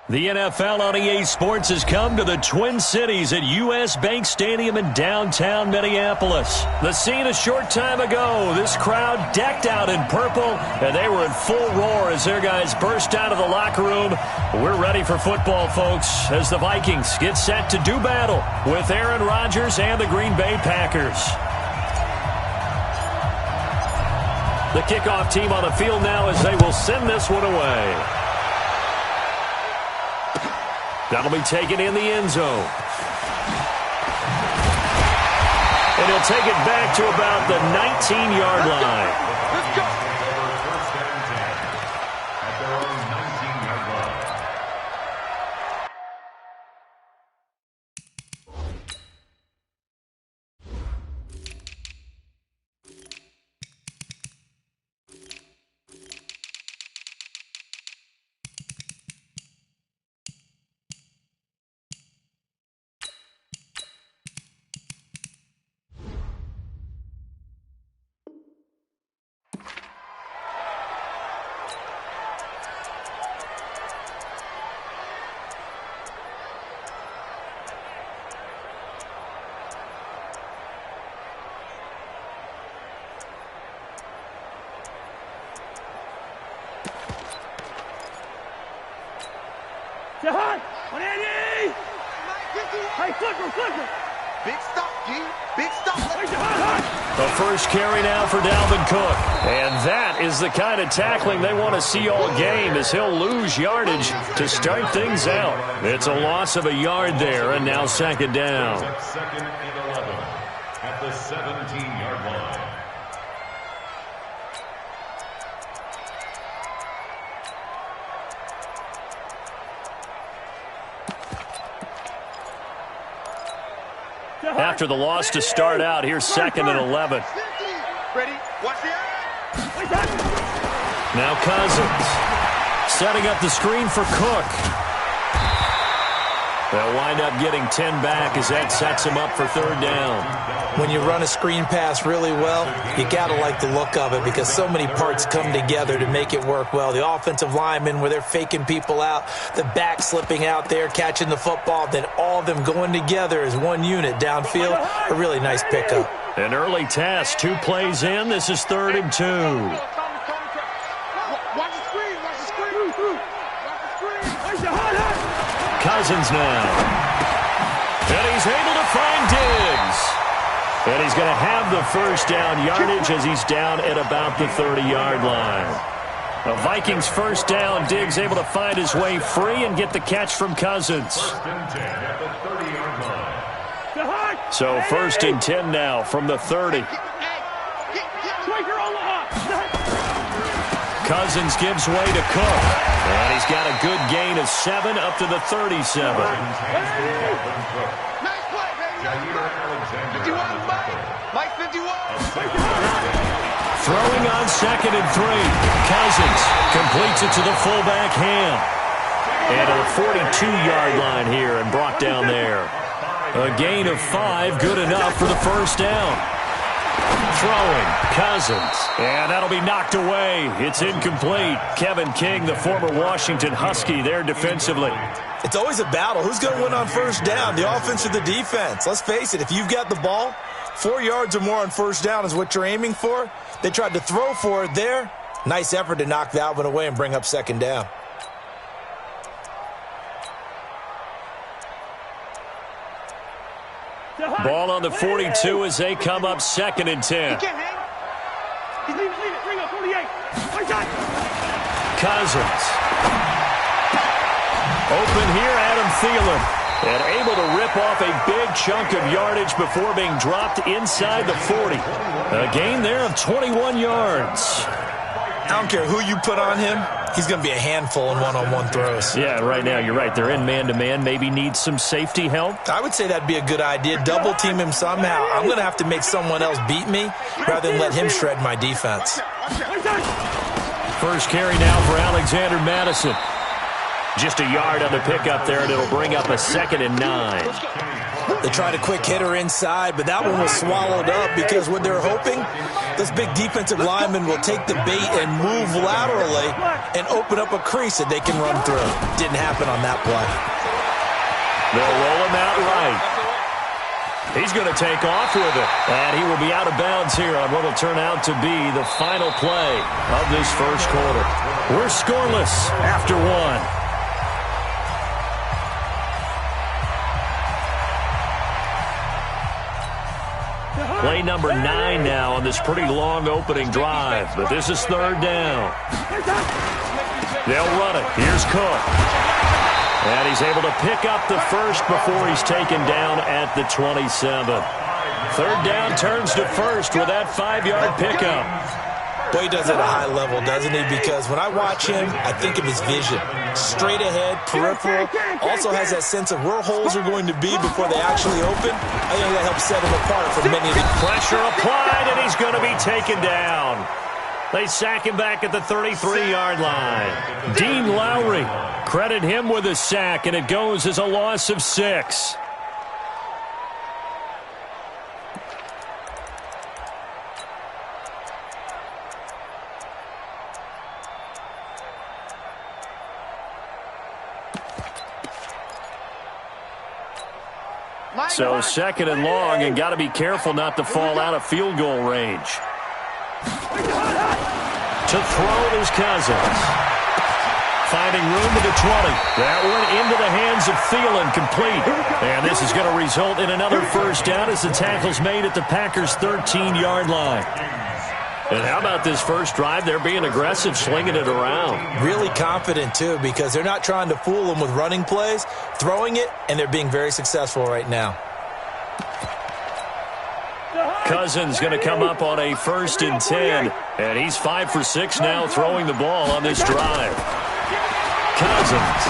The NFL on EA Sports has come to the Twin Cities at U.S. Bank Stadium in downtown Minneapolis. The scene a short time ago, this crowd decked out in purple, and they were in full roar as their guys burst out of the locker room. We're ready for football, folks, as the Vikings get set to do battle with Aaron Rodgers and the Green Bay Packers. The kickoff team on the field now as they will send this one away. That'll be taken in the end zone. And he'll take it back to about the 19-yard line. Let's go. First down and 10 at their own 19-yard line. High, 180! Hey, flicker! Big stop, G. Big stop. The first carry now for Dalvin Cook. And that is the kind of tackling they want to see all game, as he'll lose yardage to start things out. It's a loss of a yard there, and now second down. Second and 11 at the 17-yard line. After the loss to start out, here's second and 11. Ready? Watch the Now Cousins setting up the screen for Cook. They'll wind up getting 10 back as that sets him up for third down. When you run a screen pass really well, you got to like the look of it because so many parts come together to make it work well. The offensive linemen, where they're faking people out, the back slipping out there, catching the football, then all of them going together as one unit downfield. A really nice pickup. An early test, 2 plays in. This is 3rd and 2. Watch the screen. Cousins now. And he's able to find Diggs. And he's going to have the first down yardage as he's down at about the 30-yard line. The Vikings first down. Diggs able to find his way free and get the catch from Cousins. First and 10 at the 30-yard line. So first and 10 now from the 30. Cousins gives way to Cook. And he's got a good gain of 7 up to the 37. Nice play, baby. 51, Mike 51. Throwing on second and 3. Cousins completes it to the fullback hand. And to the 42-yard line here and brought down there. A gain of 5, good enough for the first down. Throwing, Cousins, and that'll be knocked away. It's incomplete. Kevin King, the former Washington Husky, there defensively. It's always a battle. Who's going to win on first down, the offense or the defense? Let's face it, if you've got the ball, 4 yards or more on first down is what you're aiming for. They tried to throw for it there. Nice effort to knock that one away and bring up second down. Ball on the 42 as they come up second and 10. Cousins. Open here, Adam Thielen. And able to rip off a big chunk of yardage before being dropped inside the 40. A gain there of 21 yards. I don't care who you put on him. He's going to be a handful in one-on-one throws. Yeah, right now you're right. They're in man-to-man. Maybe need some safety help. I would say that'd be a good idea. Double team him somehow. I'm going to have to make someone else beat me rather than let him shred my defense. First carry now for Alexander Madison. Just a yard on the pickup there, and it'll bring up a 2nd and 9. They tried a quick hitter inside, but that one was swallowed up because what they're hoping Those big defensive linemen will take the bait and move laterally and open up a crease that they can run through. Didn't happen on that play. They'll roll him out right. He's going to take off with it. And he will be out of bounds here on what will turn out to be the final play of this first quarter. We're scoreless after one. Play number 9 now on this pretty long opening drive. But this is third down. They'll run it. Here's Cook. And he's able to pick up the first before he's taken down at the 27. Third down turns to first with that 5-yard pickup. Boy, he does it at a high level, doesn't he? Because when I watch him, I think of his vision. Straight ahead, peripheral. Also has that sense of where holes are going to be before they actually open. I think that helps set him apart from many of the... Pressure applied, and he's going to be taken down. They sack him back at the 33-yard line. Dean Lowry, credit him with a sack, and it goes as a loss of 6. So second and long, and got to be careful not to fall out of field goal range. To throw is Cousins. Finding room to the 20. That one into the hands of Thielen, complete. And this is going to result in another first down as the tackle's made at the Packers' 13-yard line. And how about this first drive? They're being aggressive, slinging it around. Really confident, too, because they're not trying to fool them with running plays, throwing it, and they're being very successful right now. Cousins going to come up on a 1st and 10, and he's 5 for 6 now throwing the ball on this drive. Cousins.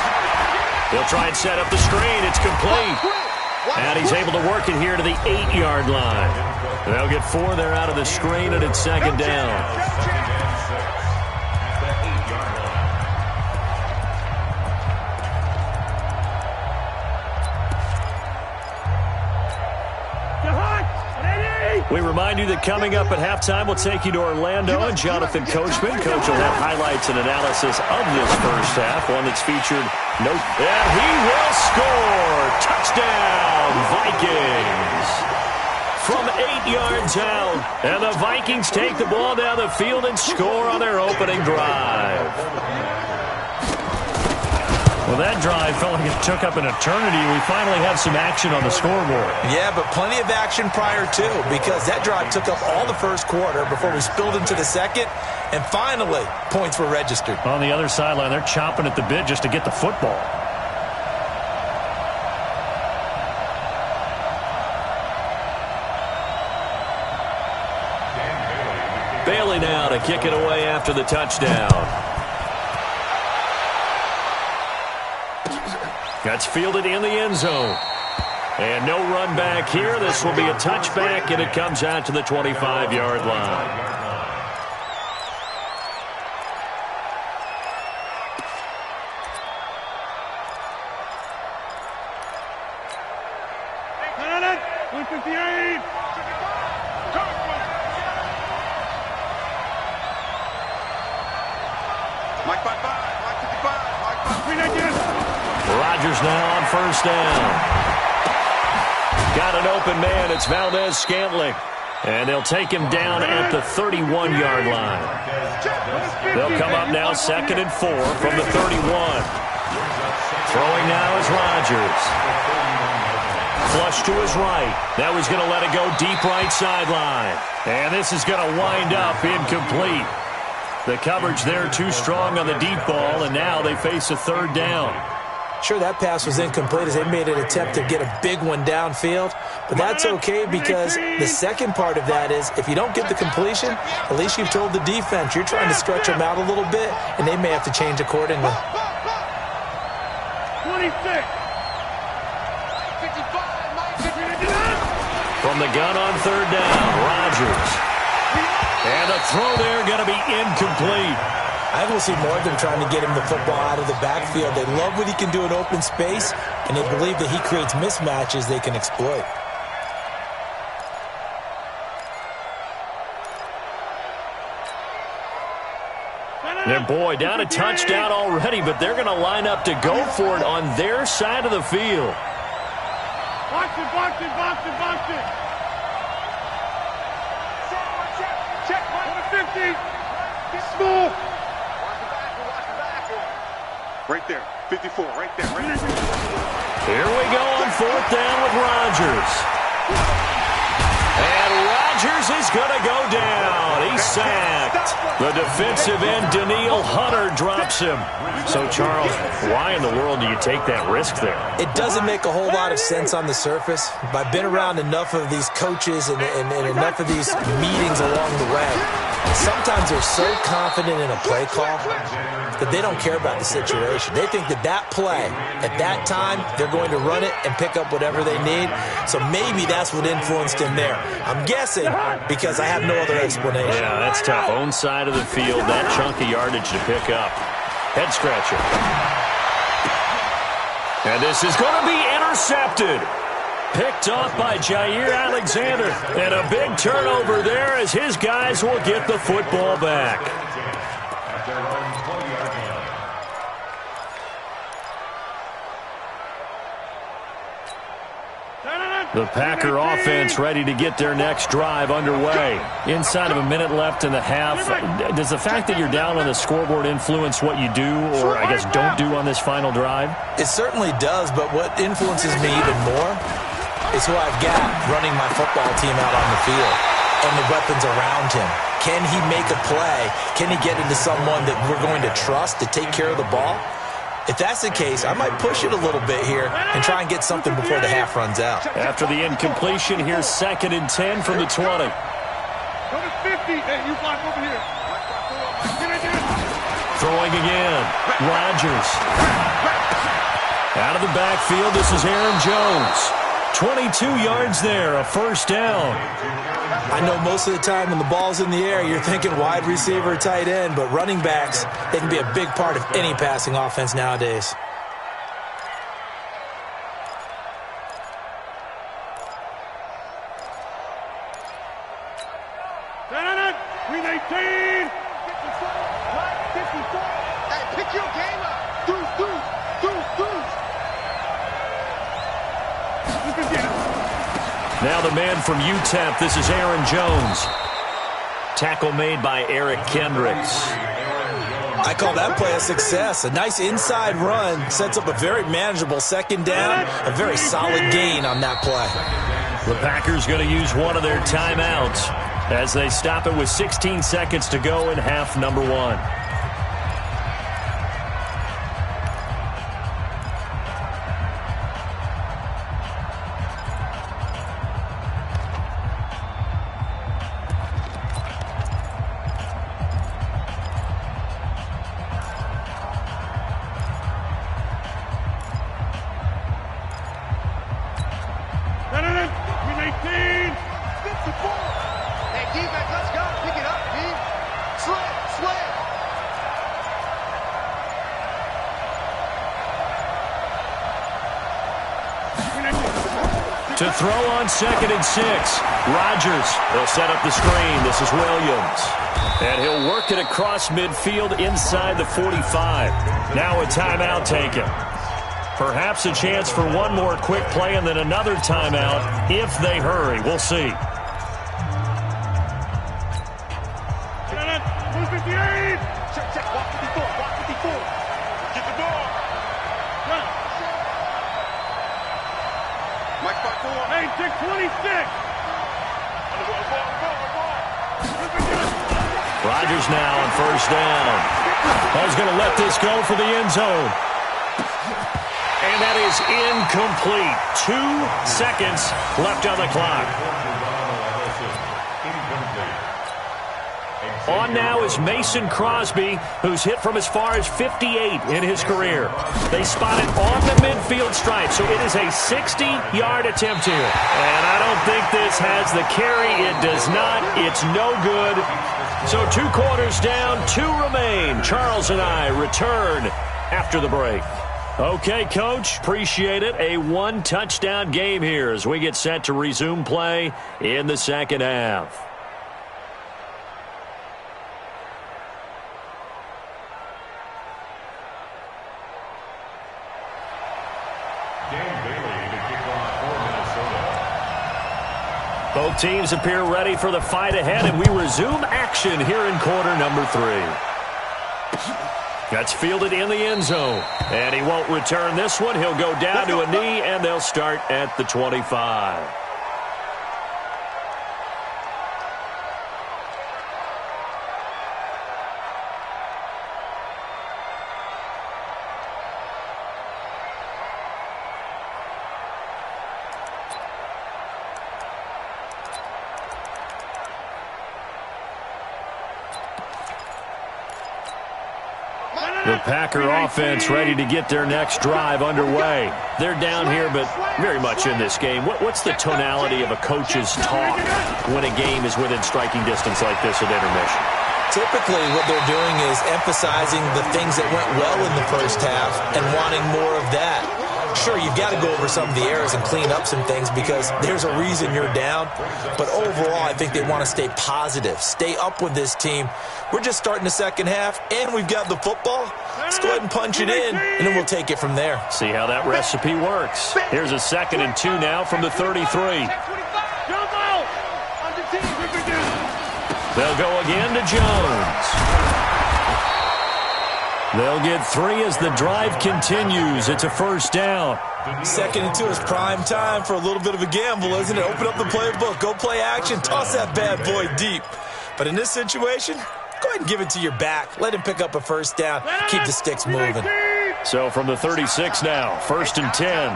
He'll try and set up the screen. It's complete. And he's able to work it here to the 8-yard line. They'll get 4 there out of the screen, and it's second down. We remind you that coming up at halftime, we'll take you to Orlando and Jonathan Coachman. Coach will have highlights and analysis of this first half, one that's featured and he will score. Touchdown, Vikings. From 8 yards out, and the Vikings take the ball down the field and score on their opening drive. Well, that drive felt like it took up an eternity. We finally have some action on the scoreboard. Yeah, but plenty of action prior to, because that drive took up all the first quarter before we spilled into the second, and finally, points were registered. On the other sideline, they're chomping at the bit just to get the football. Bailey now to kick it away after the touchdown. That's fielded in the end zone. And no run back here. This will be a touchback, and it comes out to the 25-yard line. Rodgers now on first down. Got an open man. It's Valdez-Scantling. And they'll take him down at the 31-yard line. They'll come up now 2nd and 4 from the 31. Throwing now is Rodgers. Flush to his right. Now he's going to let it go deep right sideline. And this is going to wind up incomplete. The coverage there too strong on the deep ball, and now they face a third down. Sure, that pass was incomplete as they made an attempt to get a big one downfield, but that's okay because the second part of that is if you don't get the completion, at least you've told the defense you're trying to stretch them out a little bit, and they may have to change accordingly. 26. From the gun on third down, Rodgers. And the throw there going to be incomplete. I think we'll see more of them trying to get him the football out of the backfield. They love what he can do in open space, and they believe that he creates mismatches they can exploit. And boy, down a touchdown already, but they're going to line up to go for it on their side of the field. Box it, box it, box it, box it. Check, 150. Small. Right there, 54, right there, right there. Here we go on fourth down with Rodgers. And Rodgers is going to go down. He's sacked. The defensive end, Danielle Hunter, drops him. So, Charles, why in the world do you take that risk there? It doesn't make a whole lot of sense on the surface, but I've been around enough of these coaches and enough of these meetings along the way. Sometimes they're so confident in a play call that they don't care about the situation. They think that play, at that time, they're going to run it and pick up whatever they need. So maybe that's what influenced him there. I'm guessing because I have no other explanation. Yeah, that's tough. Own side of the field, that chunk of yardage to pick up. Head scratcher. And this is going to be intercepted. Picked off by Jair Alexander. And a big turnover there as his guys will get the football back. At their own 20-yard line. The Packer offense ready to get their next drive underway. Inside of a minute left in the half. Does the fact that you're down on the scoreboard influence what you do, or I guess don't do on this final drive? It certainly does, but what influences me even more is who I've got running my football team out on the field and the weapons around him. Can he make a play? Can he get into someone that we're going to trust to take care of the ball? If that's the case, I might push it a little bit here and try and get something before the half runs out. After the incompletion, here's 2nd and 10 from the 20. Go to 50. Hey, you block over here. Throwing again. Rodgers. Out of the backfield, this is Aaron Jones. 22 yards there, a first down. I know most of the time when the ball's in the air, you're thinking wide receiver, tight end, but running backs, they can be a big part of any passing offense nowadays. Hey, pick your game up. Deuce. Now the man from UTEP, this is Aaron Jones. Tackle made by Eric Kendricks. I call that play a success. A nice inside run sets up a very manageable 2nd down, a very solid gain on that play. The Packers going to use one of their timeouts as they stop it with 16 seconds to go in half number 1. To throw on 2nd and 6. Rodgers, they'll set up the screen. This is Williams. And he'll work it across midfield inside the 45. Now a timeout taken. Perhaps a chance for one more quick play and then another timeout if they hurry. We'll see. Check, block 54. Get the ball. Mike by 4. Hey, check 26. Rodgers now on first down. He's going to let this go for the end zone. And that is incomplete. 2 seconds left on the clock. On now is Mason Crosby, who's hit from as far as 58 in his career. They spot it on the midfield stripe, so it is a 60-yard attempt here. And I don't think this has the carry. It does not. It's no good. So 2 quarters down, 2 remain. Charles and I return after the break. Okay, Coach, appreciate it. A 1-touchdown game here as we get set to resume play in the second half. teams appear ready for the fight ahead, and we resume action here in quarter number 3. That's fielded in the end zone, and he won't return this one. He'll go down to a knee, and they'll start at the 25. The Packer offense ready to get their next drive underway. They're down here, but very much in this game. What's the tonality of a coach's talk when a game is within striking distance like this at intermission? Typically, what they're doing is emphasizing the things that went well in the first half and wanting more of that. Sure, you've got to go over some of the errors and clean up some things because there's a reason you're down. But overall, I think they want to stay positive, stay up with this team. We're just starting the second half, and we've got the football. Let's go ahead and punch it in, and then we'll take it from there. See how that recipe works. Here's a 2nd and 2 now from the 33. They'll go again to Jones. They'll get 3 as the drive continues. It's a first down. 2nd and 2 is prime time for a little bit of a gamble, isn't it? Open up the playbook, go play action, toss that bad boy deep. But in this situation, go ahead and give it to your back. Let him pick up a first down. Keep the sticks moving. So from the 36 now, 1st and 10.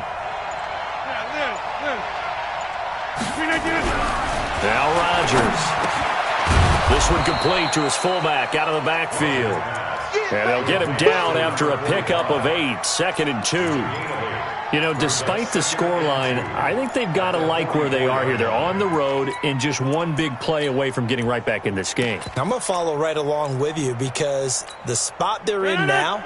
Now Rodgers. This one complete to his fullback out of the backfield. And they'll get him down after a pickup of 8, 2nd and 2. You know, despite the scoreline, I think they've got to like where they are here. They're on the road and just one big play away from getting right back in this game. I'm going to follow right along with you because the spot they're in now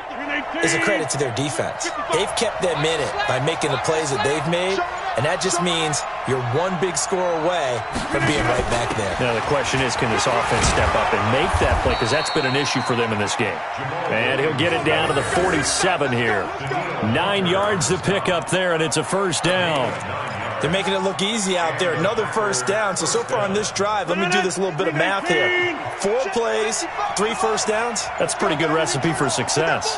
is a credit to their defense. They've kept them in it by making the plays that they've made, and that just means you're one big score away from being right back there. Now the question is, can this offense step up and make that play? Because that's been an issue for them in this game. And he'll get it down to the 47 here. 9 yards to pick up there, and it's a first down. They're making it look easy out there. Another first down. So far on this drive, let me do this little bit of math here. 4 plays, 3 first downs. That's a pretty good recipe for success.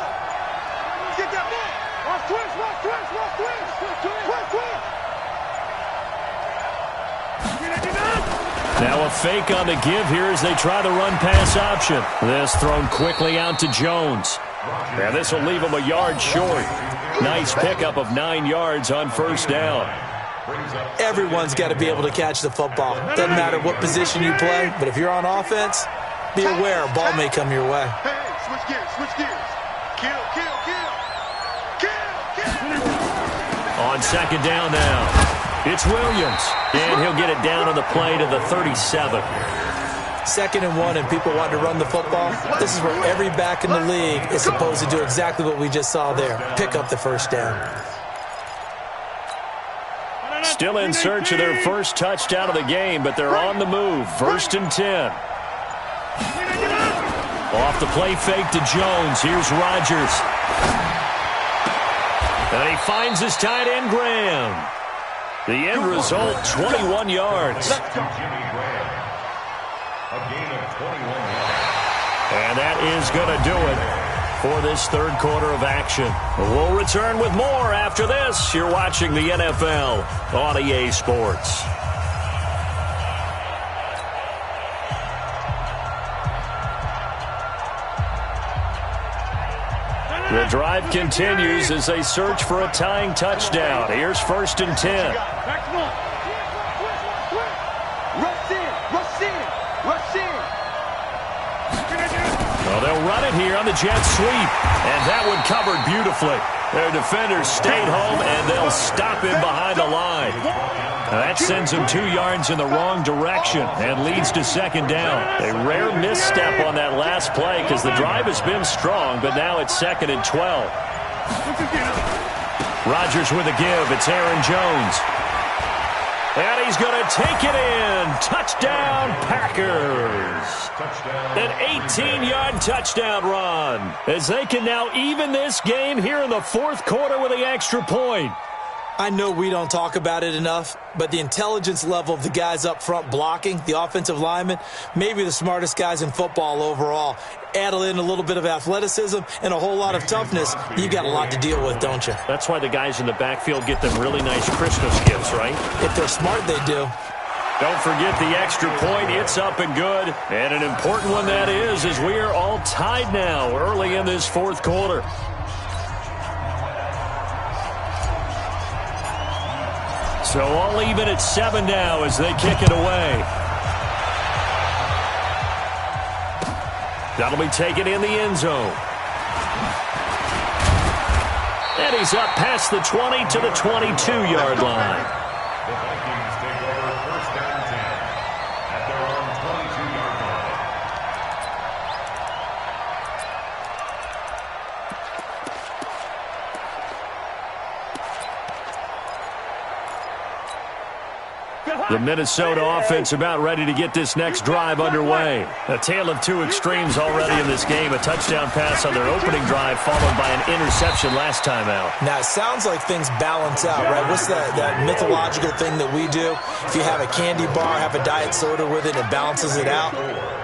Now a fake on the give here as they try the run-pass option. This thrown quickly out to Jones. And this will leave him a yard short. Nice pickup of 9 yards on first down. Everyone's got to be able to catch the football. Doesn't matter what position you play, but if you're on offense, be aware a ball may come your way. Hey, switch gears, switch gears. Kill, kill, kill. Kill, kill. On 2nd down now. It's Williams, and he'll get it down on the play to the 37. 2nd and 1, and people want to run the football. This is where every back in the league is supposed to do exactly what we just saw there. Pick up the first down. Still in search of their first touchdown of the game, but they're on the move. 1st and 10. Off the play fake to Jones. Here's Rodgers. And he finds his tight end, Graham. The end result, 21 yards. And that is going to do it for this third quarter of action. We'll return with more after this. You're watching the NFL on EA Sports. The drive continues as they search for a tying touchdown. Here's 1st and 10. Well, they'll run it here on the jet sweep, and that one covered beautifully. Their defenders stayed home, and they'll stop him behind the line. Now that sends him 2 yards in the wrong direction and leads to 2nd down. A rare misstep on that last play because the drive has been strong, but now it's 2nd and 12. Rodgers with a give. It's Aaron Jones. And he's going to take it in. Touchdown, Packers. An 18-yard touchdown run as they can now even this game here in the 4th quarter with the extra point. I know we don't talk about it enough, but the intelligence level of the guys up front blocking, the offensive linemen, maybe the smartest guys in football overall. Add in a little bit of athleticism and a whole lot of toughness, you got a lot to deal with, don't you? That's why the guys in the backfield get them really nice Christmas gifts, right? If they're smart, they do. Don't forget the extra point. It's up and good. And an important one that is, as we are all tied now early in this fourth quarter. So all even at 7 now as they kick it away. That'll be taken in the end zone. And he's up past the 20 to the 22-yard line. The Vikings take over first down 10 at their own 22-yard line. The Minnesota offense about ready to get this next drive underway. A tale of two extremes already in this game. A touchdown pass on their opening drive followed by an interception last time out. Now, it sounds like things balance out, right? What's that mythological thing that we do? If you have a candy bar, have a diet soda with it, it balances it out.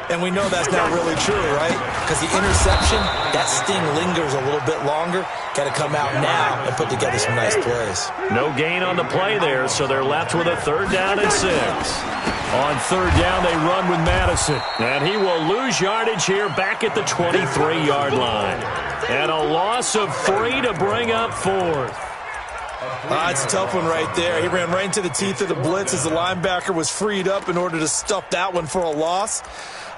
And we know that's not really true, right? Because the interception, that sting lingers a little bit longer. Got to come out now and put together some nice plays. No gain on the play there, so they're left with a third down and 6. On third down, they run with Madison. And he will lose yardage here back at the 23-yard line. And a loss of 3 to bring up fourth. It's a tough one right there. He ran right into the teeth of the blitz as the linebacker was freed up in order to stuff that one for a loss.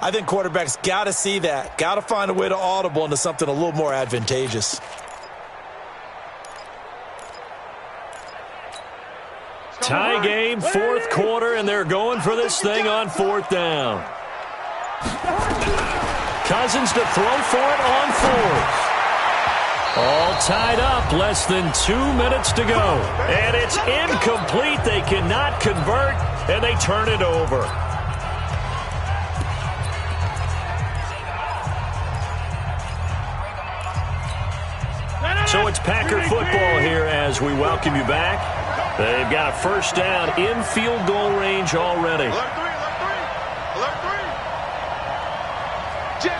I think quarterbacks got to see that. Got to find a way to audible into something a little more advantageous. Tie game, fourth quarter, and they're going for this thing on fourth down. Cousins to throw for it on fourth. All tied up, less than 2 minutes to go. And it's incomplete. They cannot convert, and they turn it over. So it's Packer football here as we welcome you back. They've got a first down in field goal range already. Alert three. Jim.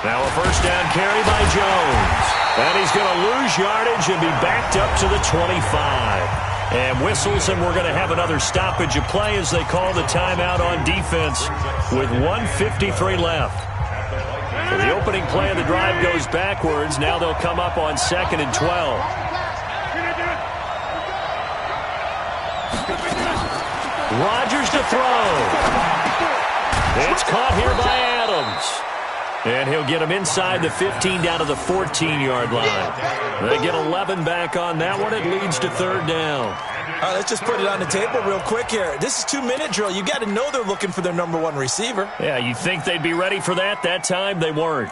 Now a first down carry by Jones. And he's going to lose yardage and be backed up to the 25. And whistles, and we're going to have another stoppage of play as they call the timeout on defense with 1:53 left. So the opening play of the drive goes backwards. Now they'll come up on 2nd and 12. Rodgers to throw. It's caught here by Adams. And he'll get him inside the 15 down to the 14-yard line. They get 11 back on that one. It leads to third down. All right, let's just put it on the table real quick here. This is 2-minute drill. You got to know they're looking for their number one receiver. Yeah, you'd think they'd be ready for that. That time they weren't.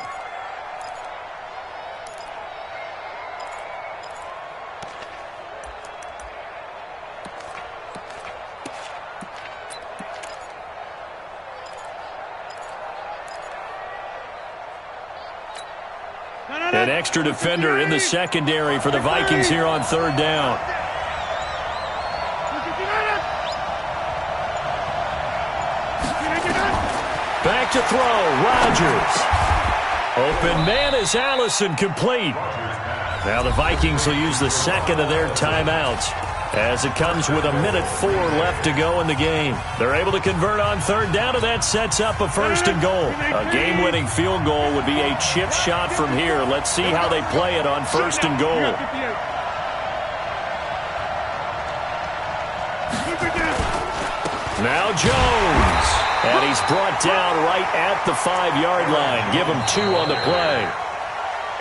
An extra defender in the secondary for the Vikings here on third down. Back to throw, Rodgers. Open man is Allison, complete. Now the Vikings will use the second of their timeouts as it comes with 1:04 left to go in the game. They're able to convert on third down, and that sets up a first and goal. A game-winning field goal would be a chip shot from here. Let's see how they play it on first and goal. Now Jones. And he's brought down right at the 5-yard line. Give him 2 on the play.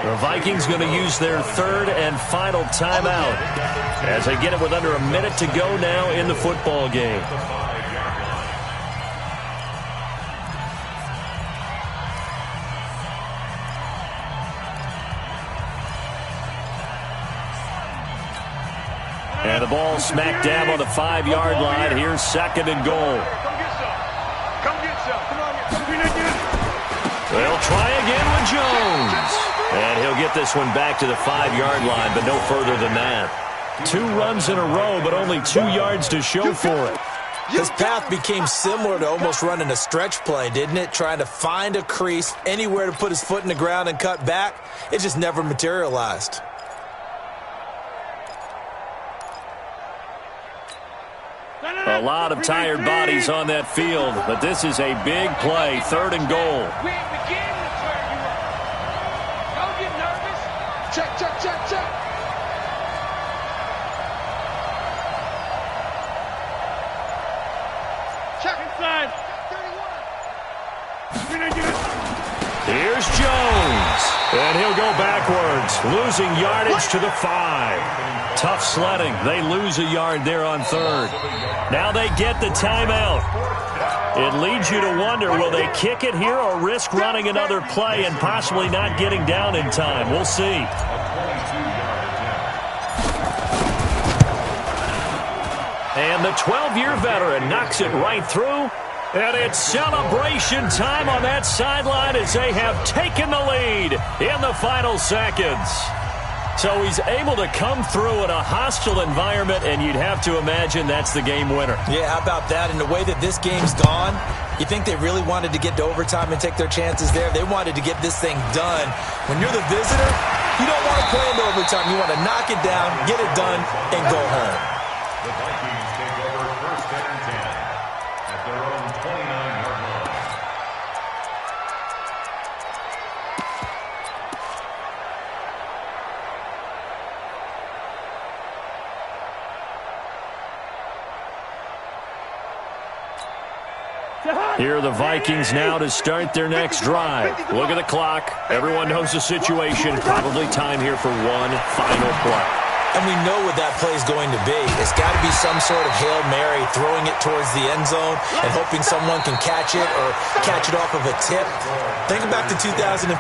The Vikings going to use their third and final timeout as they get it with under 1 minute to go now in the football game. And the ball smack dab on the 5-yard line. Here's second and goal. Come get some. Come on. They'll try again with Jones. And he'll get this one back to the 5-yard line, but no further than that. 2 runs in a row, but only 2 yards to show for it. His path became similar to almost running a stretch play, didn't it? Trying to find a crease, anywhere to put his foot in the ground and cut back. It just never materialized. A lot of tired bodies on that field, but this is a big play, 3rd and goal. We ain't beginning to turn you up. Don't get nervous. Check, check, check, check. Check inside. 31. Here's Jones, and he'll go backwards, losing yardage to the 5. Tough sledding. They lose a yard there on 3rd. Now they get the timeout. It leads you to wonder, will they kick it here or risk running another play and possibly not getting down in time? We'll see. And the 12-year veteran knocks it right through. And it's celebration time on that sideline as they have taken the lead in the final seconds. So he's able to come through in a hostile environment, and you'd have to imagine that's the game winner. Yeah, how about that? And the way that this game's gone, you think they really wanted to get to overtime and take their chances there? They wanted to get this thing done. When you're the visitor, you don't want to play into overtime. You want to knock it down, get it done, and go home. The Vikings take over 1st and 10 at their own 29-yard line. Here are the Vikings now to start their next drive. Look at the clock. Everyone knows the situation. Probably time here for one final play. And we know what that play is going to be. It's got to be some sort of Hail Mary, throwing it towards the end zone and hoping someone can catch it or catch it off of a tip. Think back to 2015.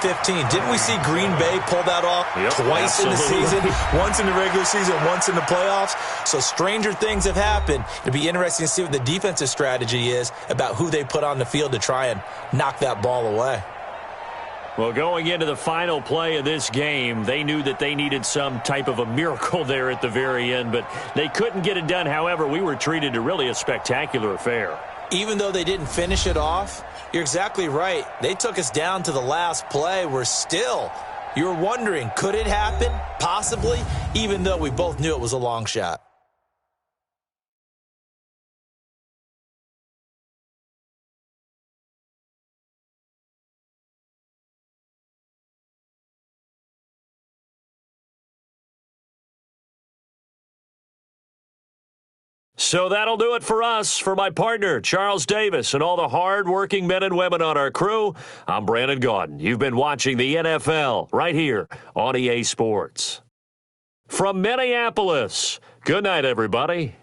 Didn't we see Green Bay pull that off twice in the season? Once in the regular season, once in the playoffs. So stranger things have happened. It'll be interesting to see what the defensive strategy is about who they put on the field to try and knock that ball away. Well, going into the final play of this game, they knew that they needed some type of a miracle there at the very end, but they couldn't get it done. However, we were treated to really a spectacular affair. Even though they didn't finish it off, you're exactly right. They took us down to the last play. You were wondering, could it happen? Possibly, even though we both knew it was a long shot. So that'll do it for us. For my partner, Charles Davis, and all the hard-working men and women on our crew, I'm Brandon Gaudin. You've been watching the NFL right here on EA Sports. From Minneapolis, good night, everybody.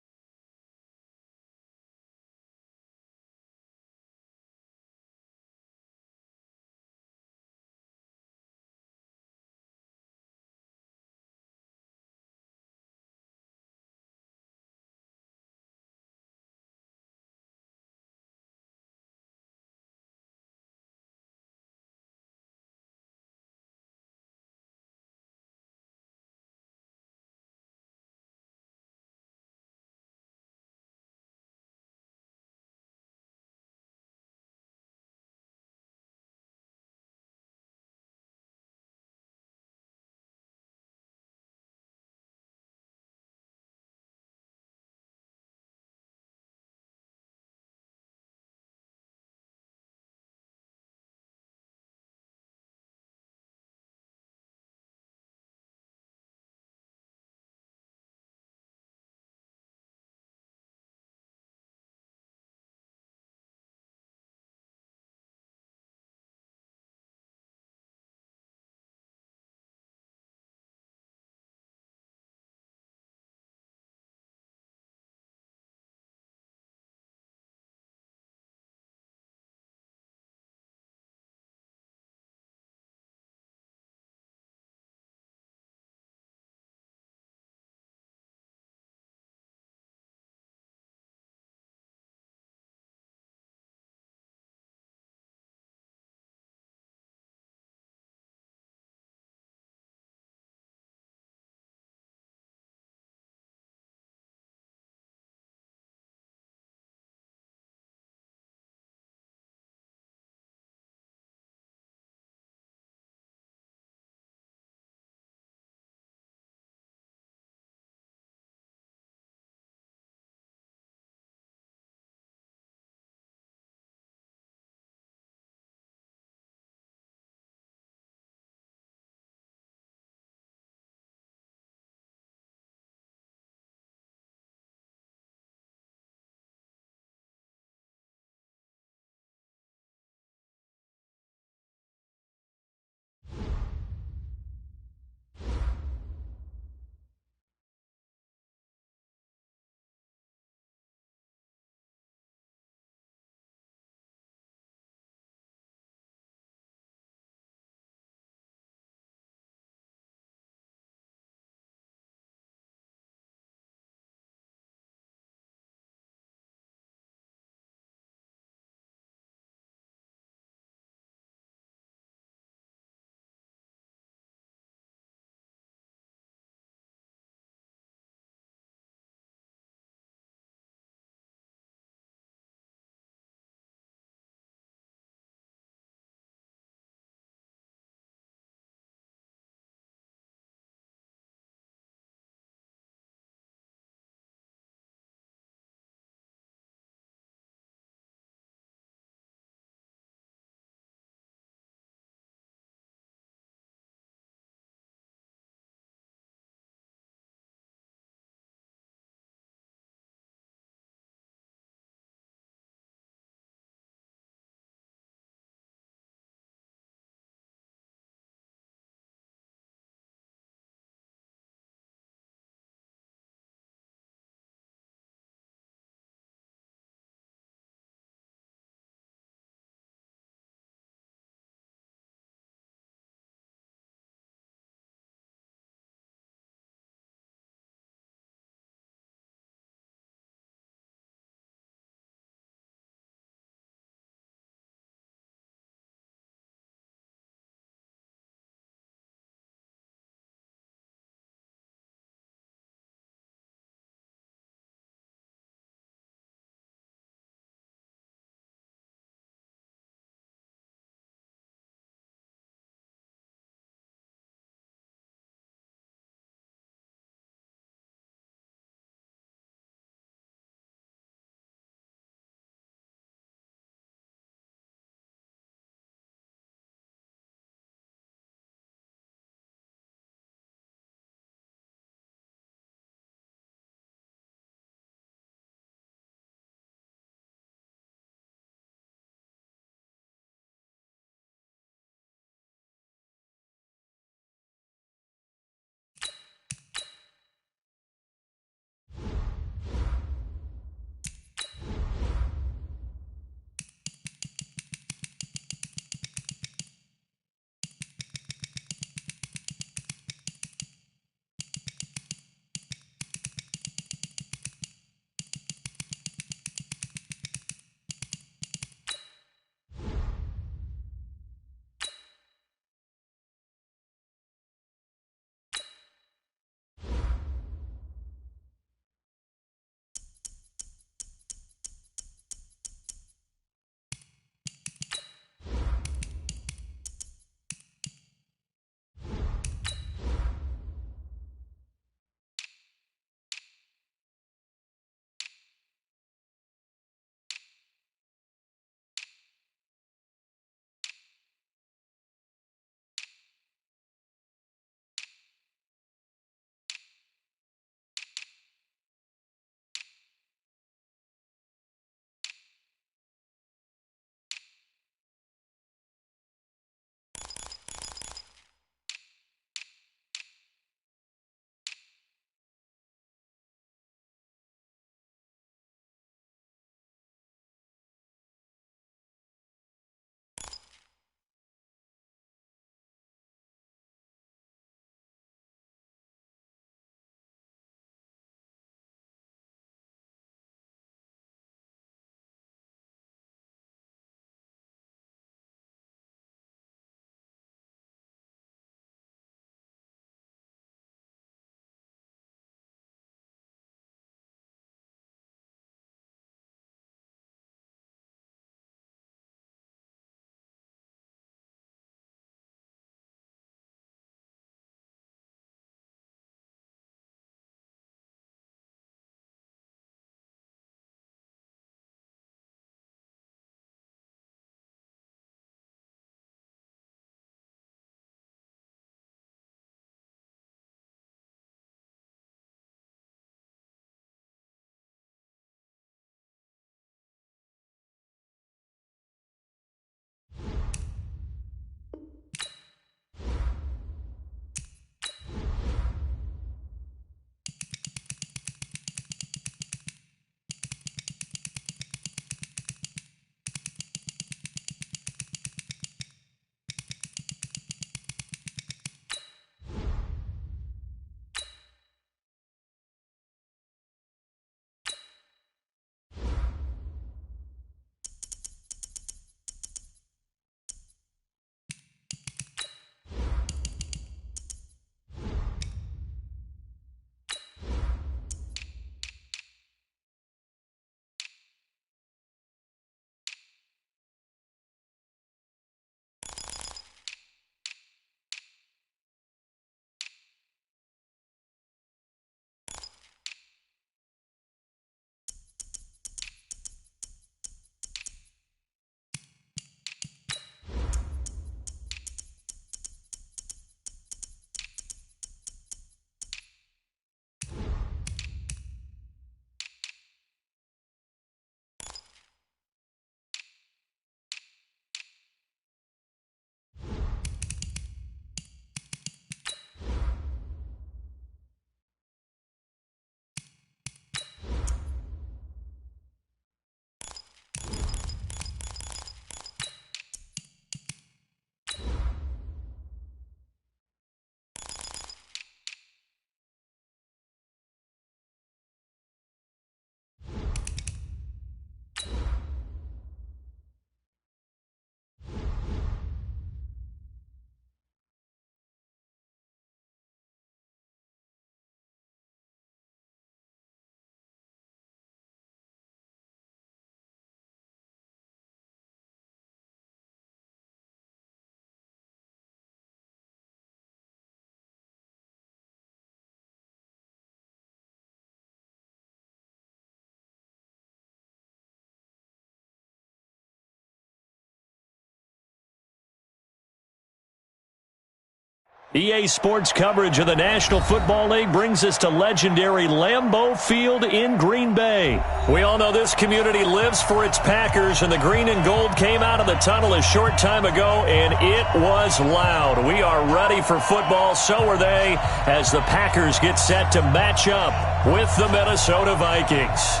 EA Sports coverage of the National Football League brings us to legendary Lambeau Field in Green Bay. We all know this community lives for its Packers, and the green and gold came out of the tunnel a short time ago, and it was loud. We are ready for football, so are they, as the Packers get set to match up with the Minnesota Vikings.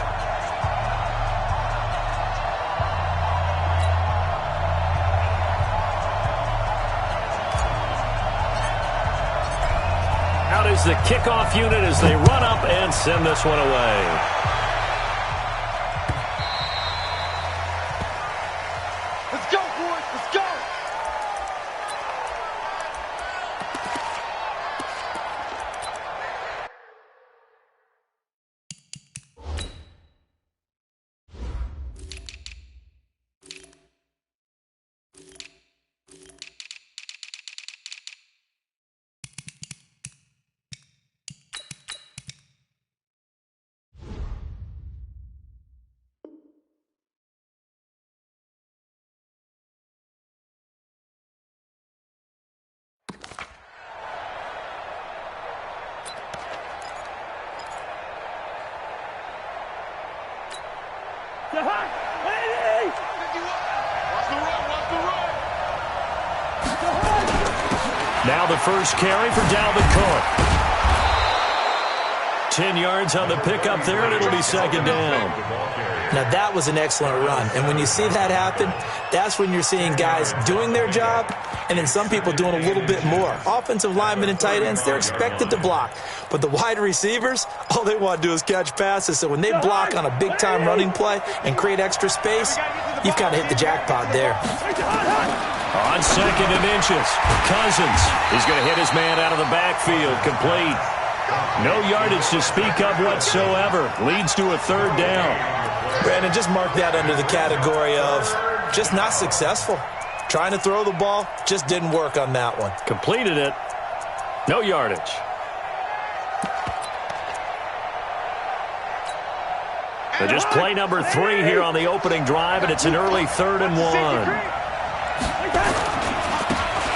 Is the kickoff unit as they run up and send this one away. Let's go, boys. Let's go. Now the first carry for Dalvin Cook. 10 yards on the pickup there, and it'll be second down. Now that was an excellent run, and when you see that happen, that's when you're seeing guys doing their job and then some people doing a little bit more. Offensive linemen and tight ends, they're expected to block, but the wide receivers, all they want to do is catch passes, so when they block on a big-time running play and create extra space, you've kind of hit the jackpot there. On second and inches, Cousins is going to hit his man out of the backfield, complete. No yardage to speak of whatsoever. Leads to a third down. Brandon, just mark that under the category of just not successful. Trying to throw the ball, just didn't work on that one. Completed it. No yardage. So just play number 3 here on the opening drive, and it's an early 3rd and 1.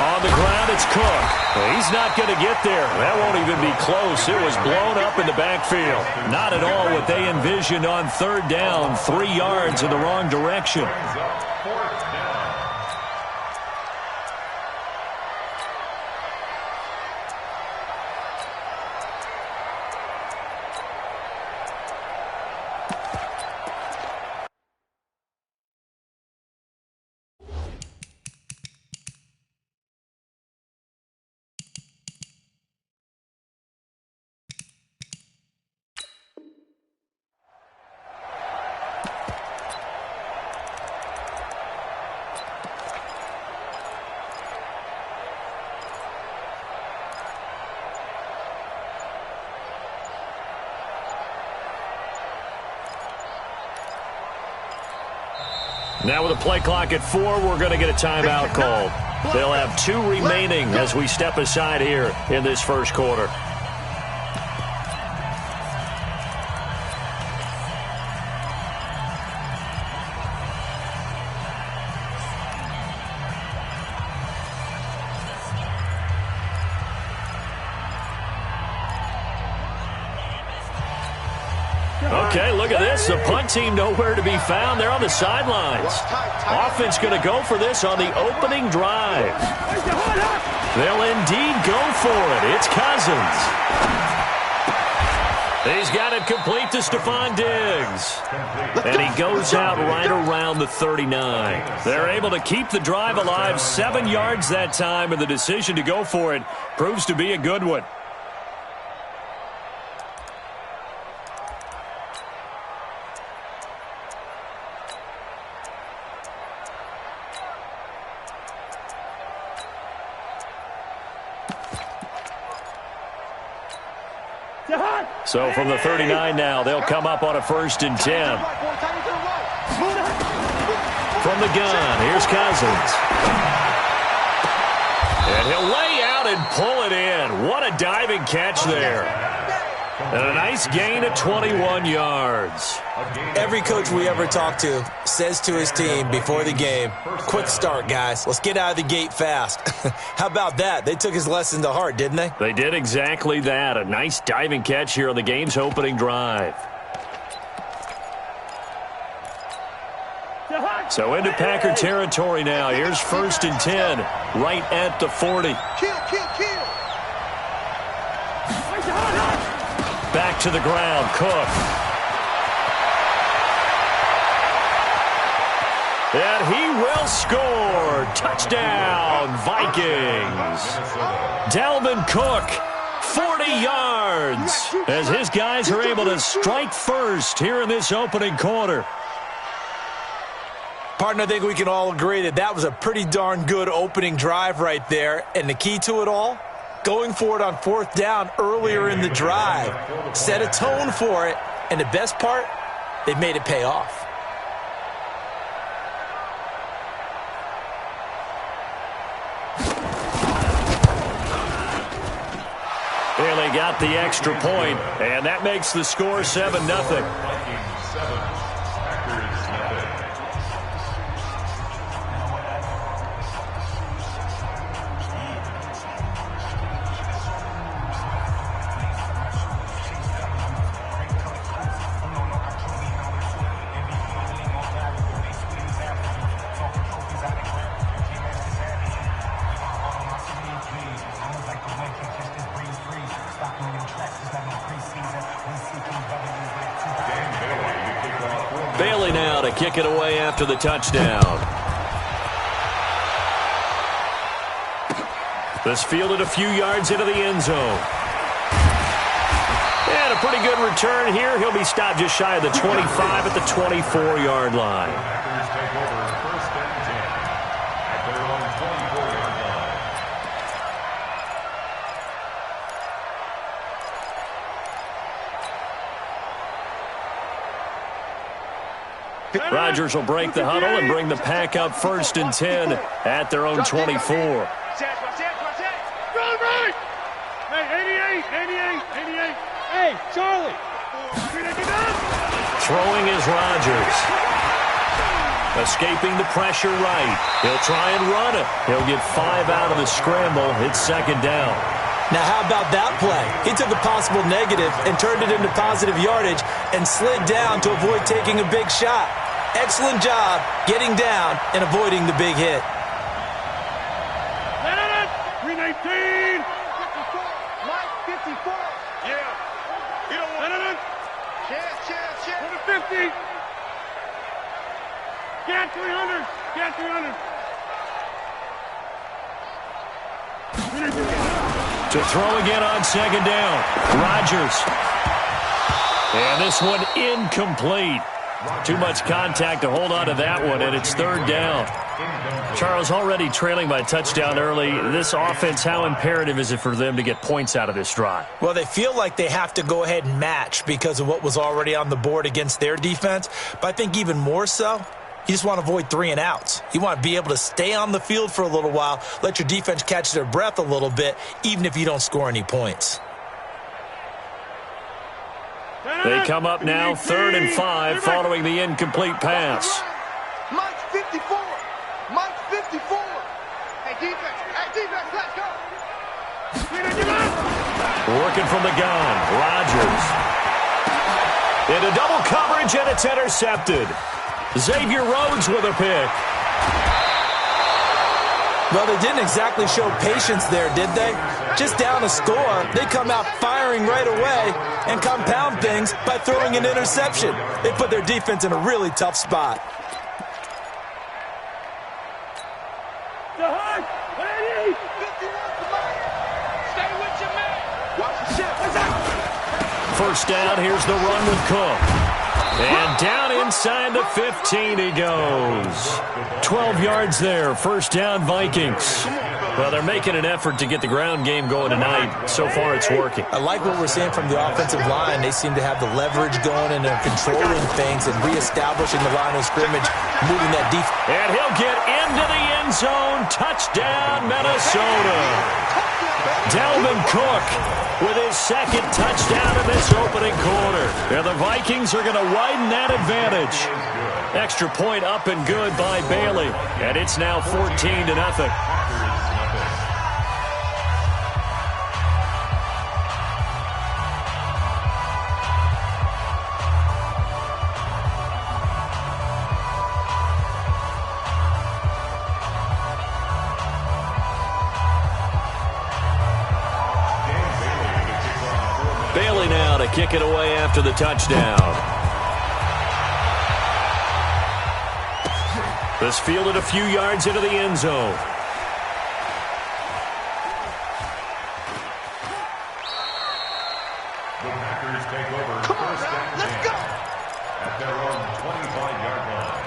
On the ground, it's Cook. Well, he's not going to get there. That won't even be close. It was blown up in the backfield. Not at all what they envisioned on 3rd down. 3 yards in the wrong direction. Now with a play clock at 4, we're going to get a timeout called. They'll have 2 remaining as we step aside here in this first quarter. Okay, look at this. The punt team nowhere to be found. They're on the sidelines. Offense going to go for this on the opening drive. They'll indeed go for it. It's Cousins. He's got it complete to Stephon Diggs. And he goes out right around the 39. They're able to keep the drive alive. 7 yards that time, and the decision to go for it proves to be a good one. So from the 39 now, they'll come up on a 1st and 10. From the gun, here's Cousins. And he'll lay out and pull it in. What a diving catch there. And a nice gain of 21 yards. Every coach we ever talk to says to his team before the game, quick start, guys. Let's get out of the gate fast. How about that? They took his lesson to heart, didn't they? They did exactly that. A nice diving catch here on the game's opening drive. So into Packer territory now. Here's 1st and 10, right at the 40. Kill, kill, kill. Back to the ground, Cook. And he will score. Touchdown, Vikings. Dalvin Cook, 40 yards, as his guys are able to strike first here in this opening quarter. Partner, I think we can all agree that that was a pretty darn good opening drive right there. And the key to it all, going for it on 4th down earlier in the drive. Set a tone for it. And the best part, they've made it pay off. Bailey got the extra point, and that makes the score 7-0. Bailey now to kick it away after the touchdown. This fielded a few yards into the end zone. And a pretty good return here. He'll be stopped just shy of the 25 at the 24-yard line. Packers take over 1st and 10 at their own 24-yard line. Rodgers will break the huddle and bring the pack up 1st and 10 at their own 24. Go right! Hey, 88. Hey, Charlie! Throwing is Rodgers. Escaping the pressure right. He'll try and run it. He'll get 5 out of the scramble. It's 2nd down. Now, how about that play? He took a possible negative and turned it into positive yardage and slid down to avoid taking a big shot. Excellent job getting down and avoiding the big hit. 319! 54. Mike, 54. Yeah. You don't want to. Chance. 150! Get 300! Get 300! To throw again on 2nd down. Rodgers. And this one incomplete. Too much contact to hold on to that one, and it's 3rd down. Charles, already trailing by a touchdown early. This offense, how imperative is it for them to get points out of this drive? Well, they feel like they have to go ahead and match because of what was already on the board against their defense. But I think even more so, you just want to avoid 3 and outs. You want to be able to stay on the field for a little while, let your defense catch their breath a little bit, even if you don't score any points. They come up now 3rd and 5 following the incomplete pass. Mike's 54. Mike's 54. Hey, defense, let's go. Working from the gun, Rodgers. Into double coverage, and it's intercepted. Xavier Rhodes with a pick. Well, they didn't exactly show patience there, did they? Just down a score, they come out firing right away and compound things by throwing an interception. They put their defense in a really tough spot. Stay with your man. Watch the ship. 1st down, here's the run with Cook. And down inside the 15 he goes. 12 yards there, 1st down Vikings. Well, they're making an effort to get the ground game going tonight. So far, it's working. I like what we're seeing from the offensive line. They seem to have the leverage going and they're controlling things and reestablishing the line of scrimmage, moving that defense. And he'll get into the end zone. Touchdown, Minnesota. Dalvin Cook with his second touchdown in this opening quarter. And the Vikings are going to widen that advantage. Extra point up and good by Bailey. And it's now 14-0. Bailey now to kick it away after the touchdown. This fielded a few yards into the end zone. The Packers take over first and 10 at their own 25-yard line.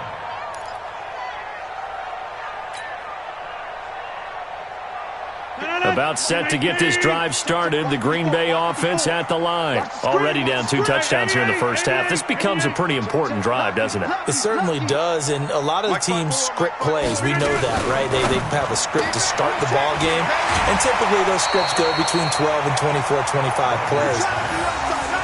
About set to get this drive started. The Green Bay offense at the line. Already down 2 touchdowns here in the first half. This becomes a pretty important drive, doesn't it? It certainly does, and a lot of the teams script plays. We know that, right? They have a script to start the ball game, and typically those scripts go between 12 and 24, 25 plays.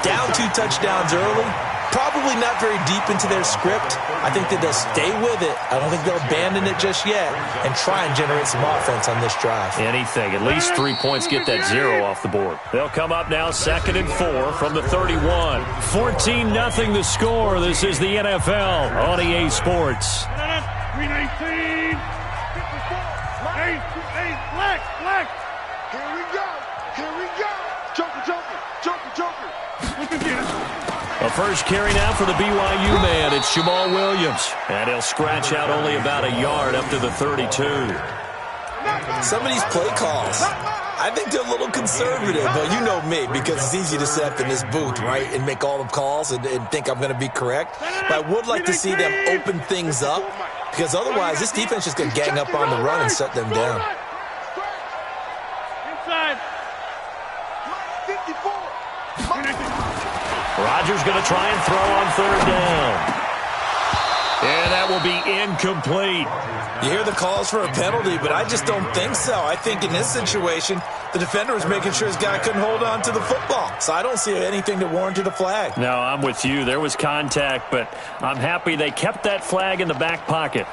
Down 2 touchdowns early, probably not very deep into their script. I think that they'll stay with it. I don't think they'll abandon it just yet and try and generate some offense on this drive. Anything. At least 3 points, get that 0 off the board. They'll come up now 2nd and 4 from the 31. 14-0 the score. This is the NFL on EA Sports. 319. Hey, flex. Here we go. Joker. Look at this. A first carry now for the BYU man. It's Jamal Williams. And he'll scratch out only about a yard up to the 32. Some of these play calls, I think they're a little conservative, but you know me, because it's easy to sit up in this booth, right, and make all the calls and think I'm going to be correct. But I would like to see them open things up, because otherwise this defense is going to gang up on the run and shut them down. Inside. 54. Rodgers going to try and throw on 3rd down. And that will be incomplete. You hear the calls for a penalty, but I just don't think so. I think in this situation, the defender was making sure his guy couldn't hold on to the football. So I don't see anything to warrant a flag. No, I'm with you. There was contact, but I'm happy they kept that flag in the back pocket.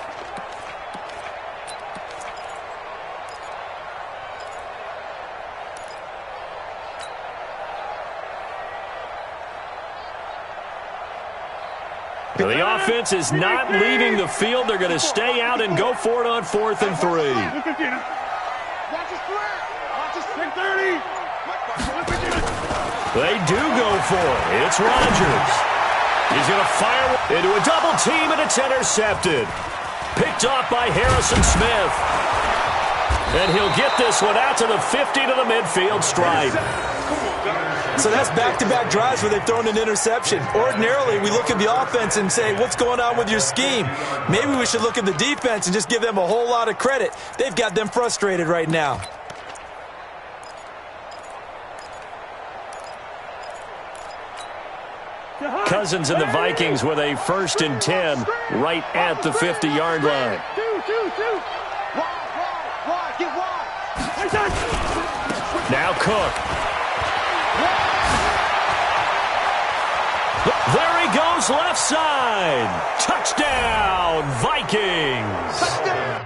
The offense is not leaving the field. They're going to stay out and go for it on 4th and 3. Watch his square. Watch his 30. They do go for it. It's Rodgers. He's going to fire into a double team, and it's intercepted. Picked off by Harrison Smith. And he'll get this one out to the 50 to the midfield stripe. So that's back-to-back drives where they've thrown an interception. Ordinarily, we look at the offense and say, what's going on with your scheme? Maybe we should look at the defense and just give them a whole lot of credit. They've got them frustrated right now. Cousins and the Vikings with a 1st and 10 right at the 50-yard line. Wide, get wide. Now Cook. There he goes, left side. Touchdown, Vikings. Touchdown.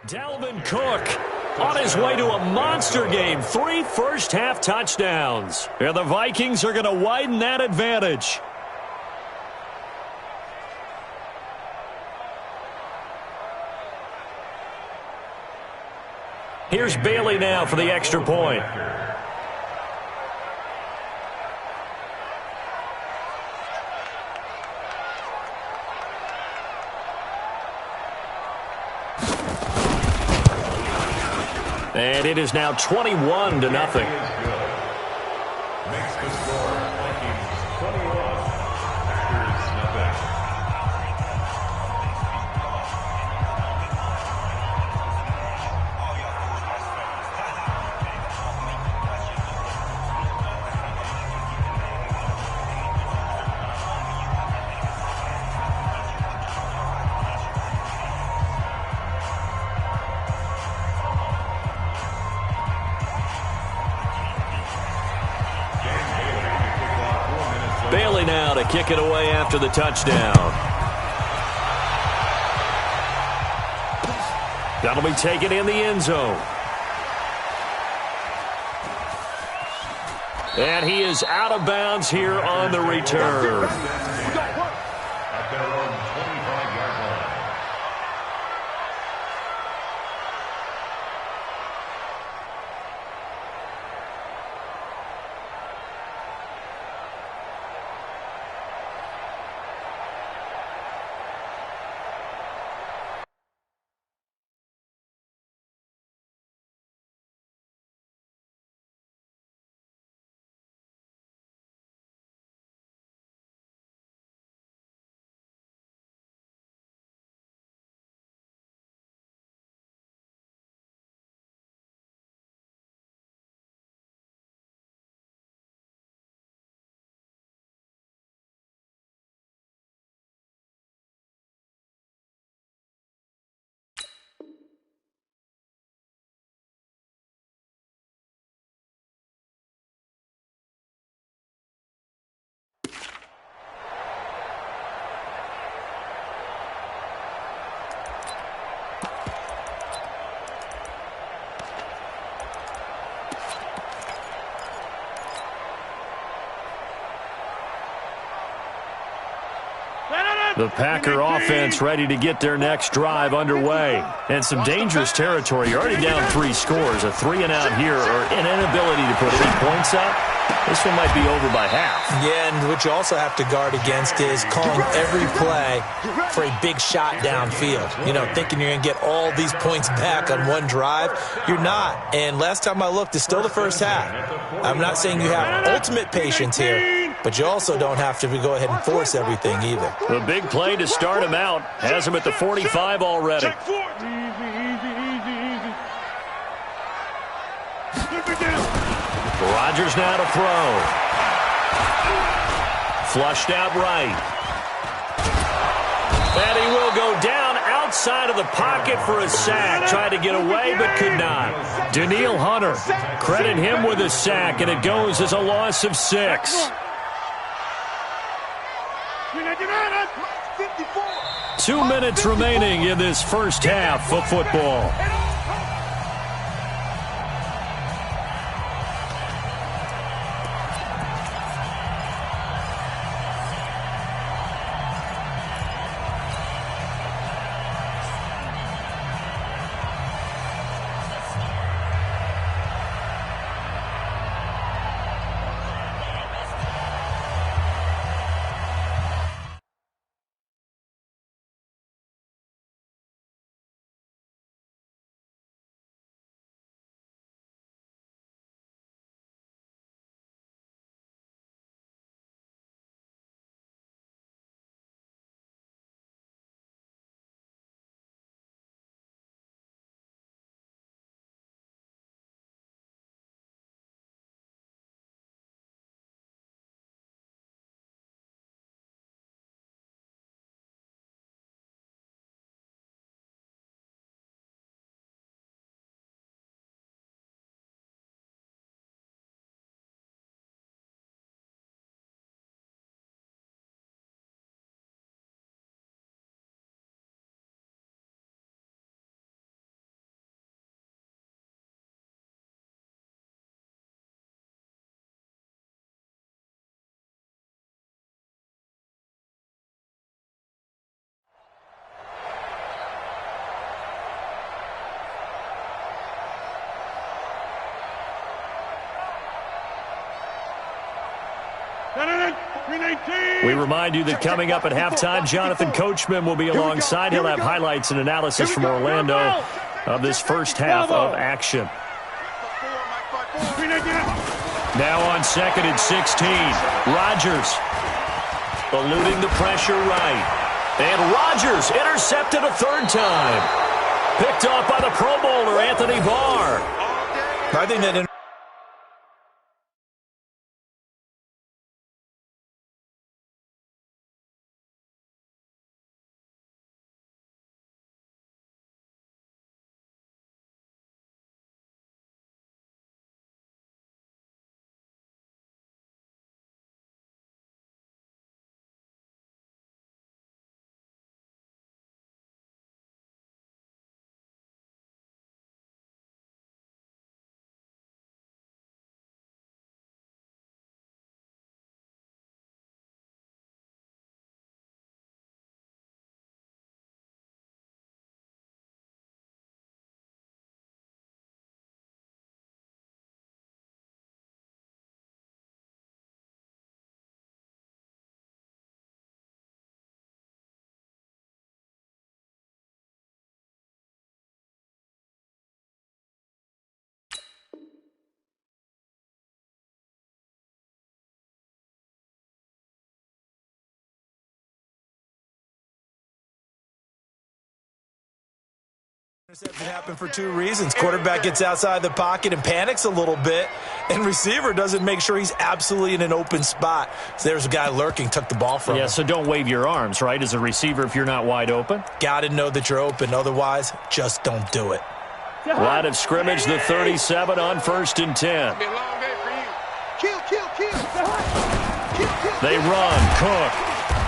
Dalvin Cook on his way to a monster game. 3 first-half touchdowns. And the Vikings are going to widen that advantage. Here's Bailey now for the extra point. And it is now 21-0. Makes the score Vikings 21, Packers nothing. Bailey now to kick it away after the touchdown. That'll be taken in the end zone. And he is out of bounds here on the return. At their own 25-yard line. The Packer offense ready to get their next drive underway. And some dangerous territory. You're already down 3 scores. A 3-and-out here or an inability to put any points up. This one might be over by half. Yeah, and what you also have to guard against is calling every play for a big shot downfield. You know, thinking you're going to get all these points back on one drive. You're not. And last time I looked, it's still the first half. I'm not saying you have ultimate patience here, but you also don't have to go ahead and force everything either. The big play to start him out has him at the 45 already. Easy, easy, easy, easy. Slip it down. Rodgers now to throw. Flushed out right. And he will go down outside of the pocket for a sack. Tried to get away but could not. Danielle Hunter, credit him with a sack, and it goes as a loss of 6. 2 minutes remaining in this first half of football. We remind you that coming up at halftime, Jonathan Coachman will be alongside. He'll have highlights and analysis from Orlando of this first half of action. Now on 2nd and 16, Rodgers eluding the pressure right. And Rodgers intercepted a third time. Picked off by the Pro Bowler, Anthony Barr. I think that interception happened for two reasons. Quarterback gets outside the pocket and panics a little bit, and receiver doesn't make sure he's absolutely in an open spot. So there's a guy lurking, took the ball from him. Yeah, so don't wave your arms, right, as a receiver if you're not wide open. Got to know that you're open. Otherwise, just don't do it. Line of scrimmage, the 37 on 1st and 10. They run, Cook.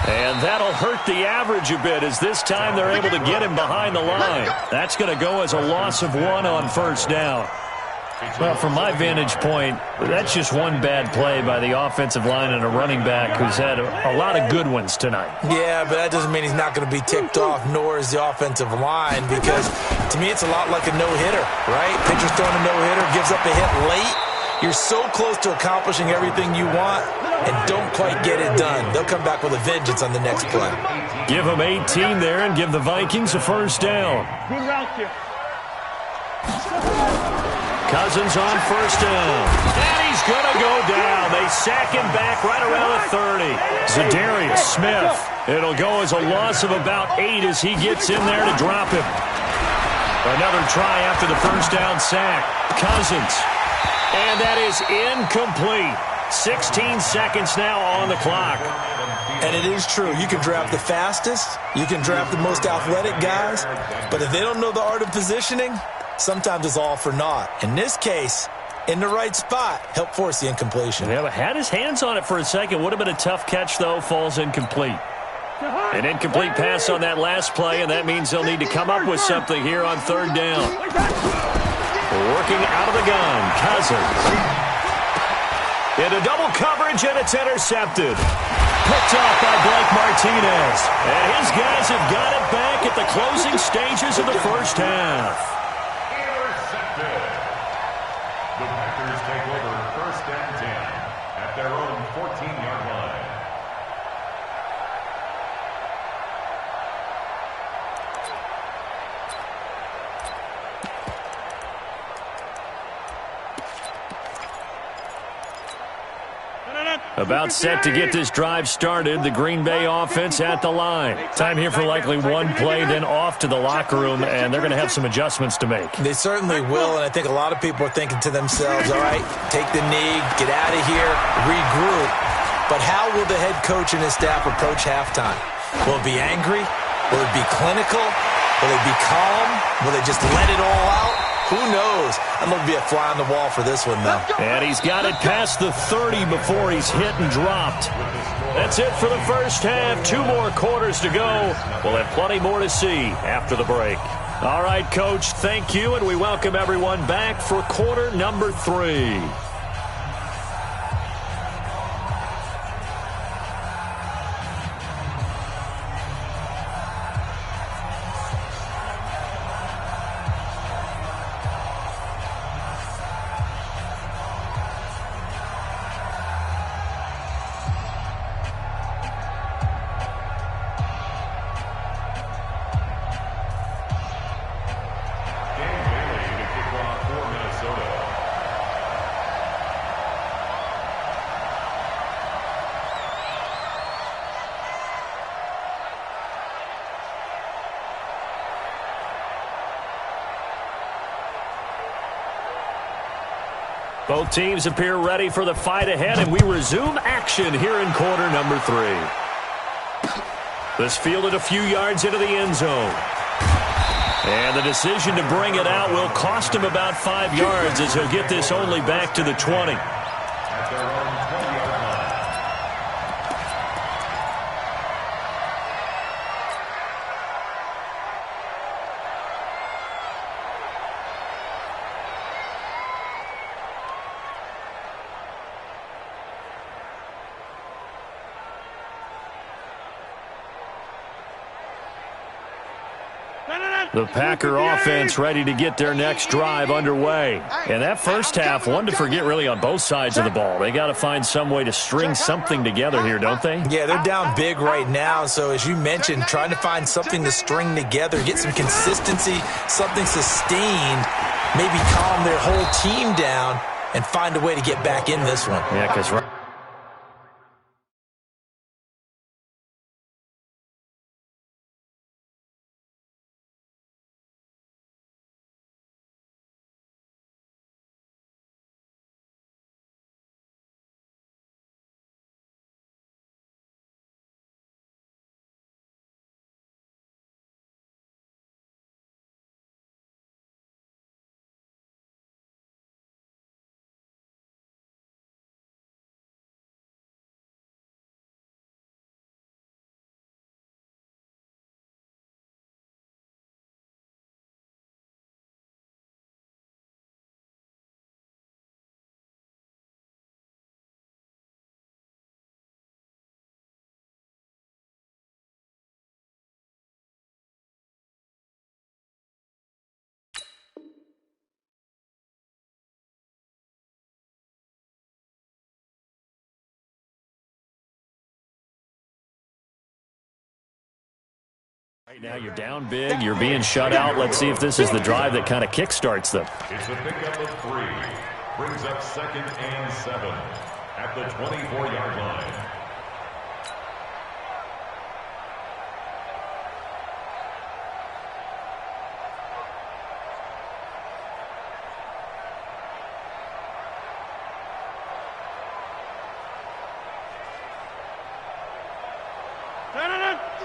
And that'll hurt the average a bit as this time they're able to get him behind the line. That's going to go as a loss of 1 on 1st down. Well, from my vantage point, that's just one bad play by the offensive line and a running back who's had a lot of good ones tonight. Yeah, but that doesn't mean he's not going to be ticked off, nor is the offensive line, because to me it's a lot like a no-hitter, right? Pitcher's throwing a no-hitter, gives up a hit late. You're so close to accomplishing everything you want and don't quite get it done. They'll come back with a vengeance on the next play. Give them 18 there and give the Vikings a 1st down. Good route here. Cousins on 1st down. And he's going to go down. They sack him back right around the 30. Zadarius Smith. It'll go as a loss of about 8 as he gets in there to drop him. Another try after the 1st down sack. Cousins. And that is incomplete. 16 seconds now on the clock. And it is true. You can draft the fastest. You can draft the most athletic guys. But if they don't know the art of positioning, sometimes it's all for naught. In this case, in the right spot, help force the incompletion. Yeah, but had his hands on it for a second. Would have been a tough catch, though. Falls incomplete. An incomplete pass on that last play, and that means they'll need to come up with something here on 3rd down. Working out of the gun, Cousins. Into double coverage, and it's intercepted. Picked off by Blake Martinez. And his guys have got it back at the closing stages of the 1st half. Intercepted. The Packers take over 1st and 10 at their own 14-yard line. About set to get this drive started. The Green Bay offense at the line. Time here for likely one play, then off to the locker room, and they're going to have some adjustments to make. They certainly will, and I think a lot of people are thinking to themselves, all right, take the knee, get out of here, regroup. But how will the head coach and his staff approach halftime? Will it be angry? Will it be clinical? Will it be calm? Will they just let it all out? Who knows? I'd love to be a fly on the wall for this one, though. And he's got it past the 30 before he's hit and dropped. That's it for the 1st half. 2 more quarters to go. We'll have plenty more to see after the break. All right, Coach, thank you, and we welcome everyone back for quarter number 3. Both teams appear ready for the fight ahead, and we resume action here in quarter number 3. This fielded a few yards into the end zone. And the decision to bring it out will cost him about 5 yards as he'll get this only back to the 20. At their own 20-yard line. The Packer offense ready to get their next drive underway. And that first half, one to forget really on both sides of the ball. They got to find some way to string something together here, don't they? Yeah, they're down big right now. So as you mentioned, trying to find something to string together, get some consistency, something sustained, maybe calm their whole team down and find a way to get back in this one. Yeah, because right now you're down big, you're being shut out. Let's see if this is the drive that kind of kickstarts them. It's a pickup of 3. Brings up 2nd and 7 at the 24-yard line.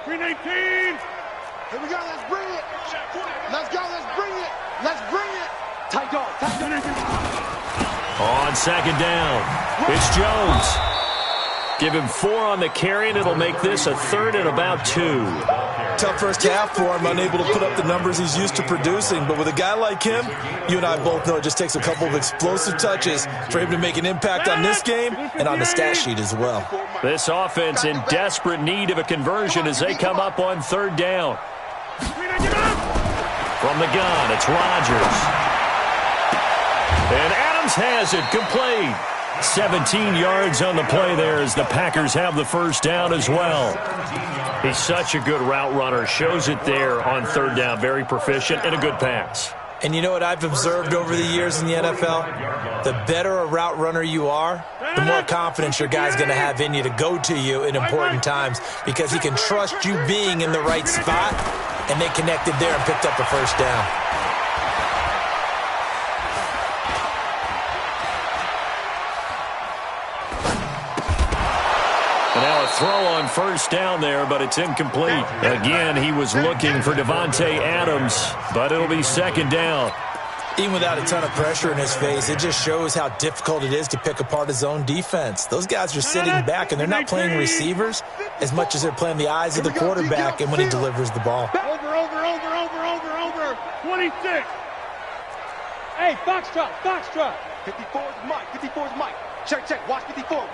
Green 18. Here we go, let's bring it. Let's go, let's bring it. Let's bring it. Tight dog, tight dog. On 2nd down, it's Jones. Give him 4 on the carry, and it'll make this a 3rd and about 2. Tough first half for him, unable to put up the numbers he's used to producing. But with a guy like him, you and I both know it just takes a couple of explosive touches for him to make an impact on this game and on the stat sheet as well. This offense in desperate need of a conversion as they come up on 3rd down. From the gun, it's Rodgers. And Adams has it, complete. 17 yards on the play there as the Packers have the first down as well. He's such a good route runner. Shows it there on 3rd down. Very proficient and a good pass. And you know what I've observed over the years in the NFL? The better a route runner you are, the more confidence your guy's going to have in you to go to you in important times because he can trust you being in the right spot, and they connected there and picked up a first down. And now a throw on 1st down there, but it's incomplete. Again, he was looking for Devontae Adams, but it'll be 2nd down. Even without a ton of pressure in his face, it just shows how difficult it is to pick apart his own defense. Those guys are sitting back, and they're not playing receivers as much as they're playing the eyes of the quarterback and when he delivers the ball. Over. 26. Hey, Foxtrot. 54 is Mike. Check. Watch 54.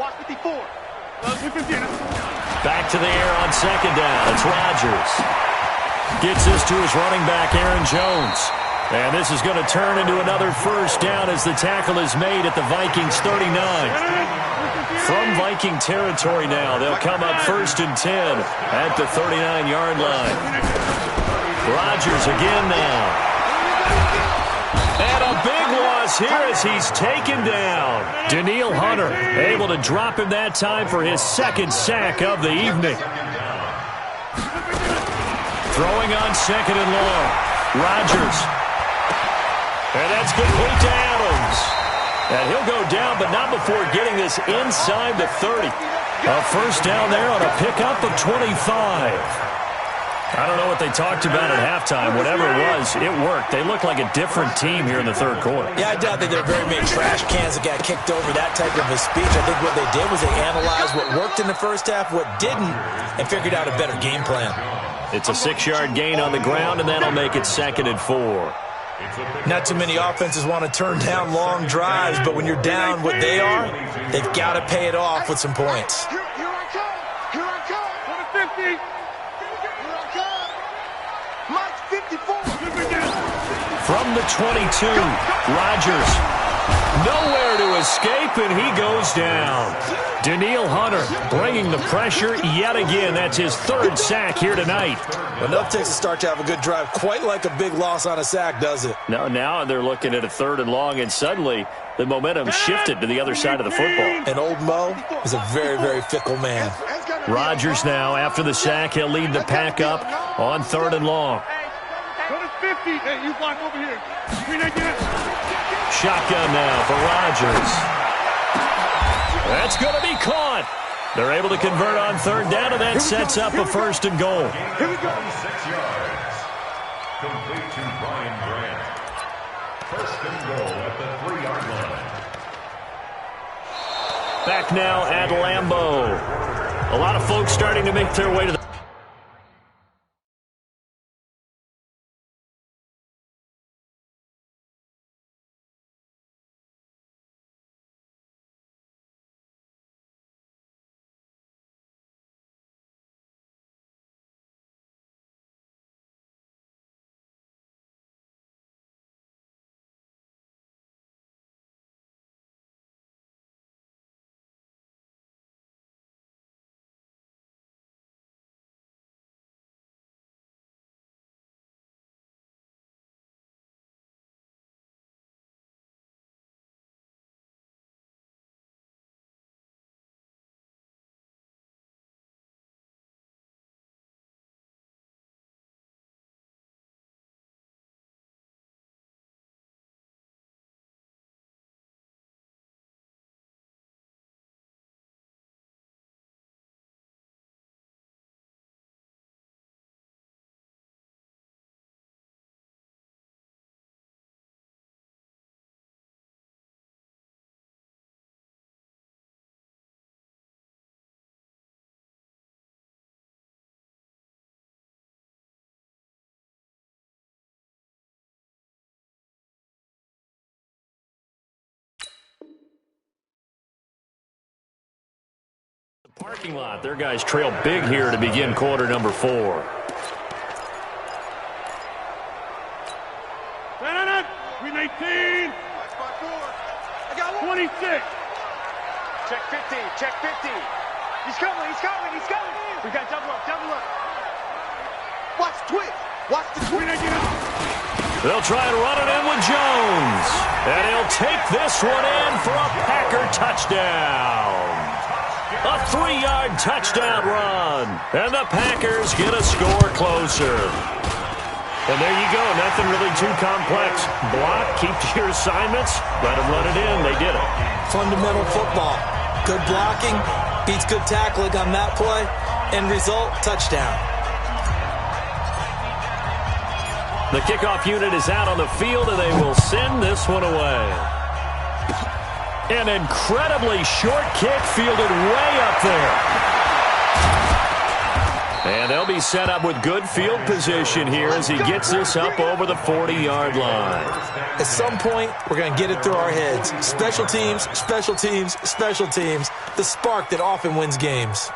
Back to the air on 2nd down. It's Rodgers. Gets this to his running back, Aaron Jones. And this is going to turn into another first down as the tackle is made at the Vikings 39. From Viking territory now, they'll come up 1st and 10 at the 39-yard line. Rodgers again now. And a big loss here as he's taken down. Danielle Hunter able to drop him that time for his 2nd sack of the evening. Throwing on 2nd and long. Rodgers. And that's complete to Adams. And he'll go down, but not before getting this inside the 30. A first down there on a pickup of 25. I don't know what they talked about at halftime. Whatever it was, it worked. They look like a different team here in the third quarter. Yeah, I doubt that there are very many trash cans that got kicked over that type of a speech. I think what they did was they analyzed what worked in the first half, what didn't, and figured out a better game plan. It's a 6-yard gain on the ground, and that'll make it 2nd and 4. Not too many offenses want to turn down long drives, but when you're down what they are, they've got to pay it off with some points. Here I come. Here I come. To the 50. Here I come. Mike 54. From the 22, Rodgers. Nowhere to escape, and he goes down. Daniil Hunter bringing the pressure yet again. That's his 3rd sack here tonight. Enough takes a start to have a good drive. Quite like a big loss on a sack, does it? Now they're looking at a 3rd and long, and suddenly the momentum shifted to the other side of the football. And old Mo is a very, very fickle man. Rodgers now, after the sack, he'll lead the pack up on 3rd and long. Go to 50. Hey, you block over here. Shotgun now for Rodgers. That's going to be caught. They're able to convert on 3rd down, and that sets up a 1st and goal. Here we go. 6 yards. Complete to Brian Grant. 1st and goal at the 3-yard line. Back now at Lambeau. A lot of folks starting to make their way to the parking lot. Their guys trail big here to begin quarter number 4. 319. 26. Check 50. Check 50. He's coming. He's coming. He's coming. We got double up. Double up. Watch twist. Watch the twist. They'll try and run it in with Jones. And he'll take this one in for a Packer touchdown. A 3-yard touchdown run. And the Packers get a score closer. And there you go. Nothing really too complex. Block, keep to your assignments, let them run it in. They did it. Fundamental football. Good blocking beats good tackling on that play. End result, touchdown. The kickoff unit is out on the field, and they will send this one away. An incredibly short kick fielded way up there. And they'll be set up with good field position here as he gets this up over the 40-yard line. At some point, we're going to get it through our heads. Special teams, special teams, special teams. The spark that often wins games.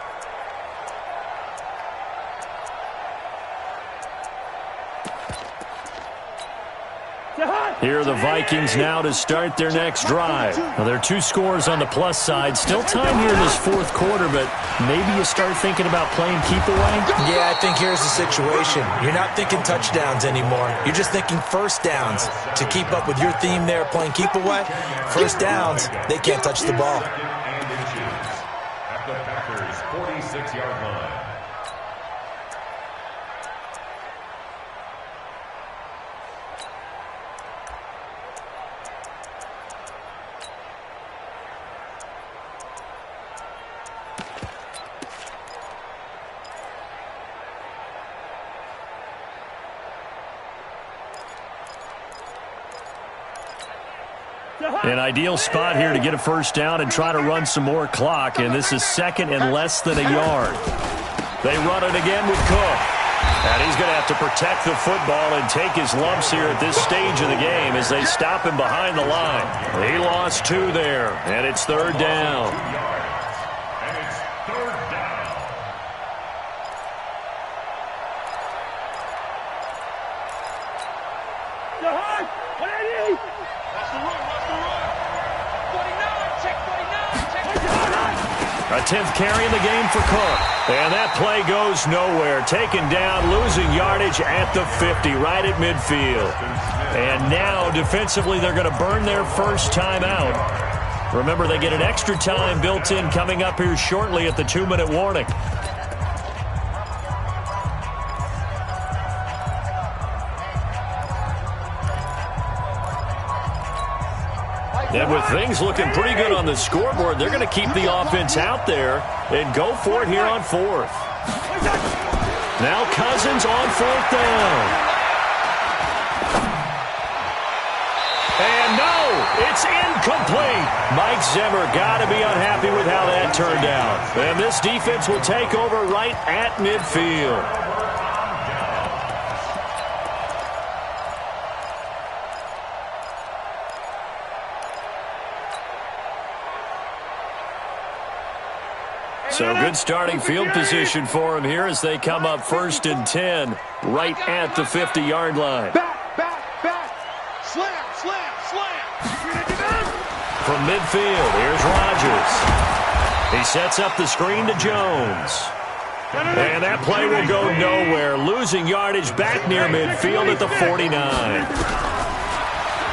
Here are the Vikings now to start their next drive. Now, there are 2 scores on the plus side. Still time here in this 4th quarter, but maybe you start thinking about playing keep away? Yeah, I think here's the situation. You're not thinking touchdowns anymore. You're just thinking first downs. To keep up with your theme there, playing keep away, first downs, they can't touch the ball. At the Packers' 46-yard line. An ideal spot here to get a first down and try to run some more clock, and this is second and less than a yard. They run it again with Cook. And he's going to have to protect the football and take his lumps here at this stage of the game as they stop him behind the line. He lost 2 there, and it's third down. And it's third down. Watch the run, watch the run. 49, check 49, check 49. A 10th carry in the game for Cook. And that play goes nowhere. Taken down, losing yardage at the 50, right at midfield. And now, defensively, they're going to burn their first time out. Remember, they get an extra time built in coming up here shortly at the 2-minute warning. And with things looking pretty good on the scoreboard, they're going to keep the offense out there and go for it here on 4th. Now Cousins on 4th down. And no, it's incomplete. Mike Zimmer got to be unhappy with how that turned out. And this defense will take over right at midfield. So good starting field position for him here as they come up 1st and 10 right at the 50-yard line. Back. Slam. From midfield, here's Rodgers. He sets up the screen to Jones. And that play will go nowhere, losing yardage back near midfield at the 49.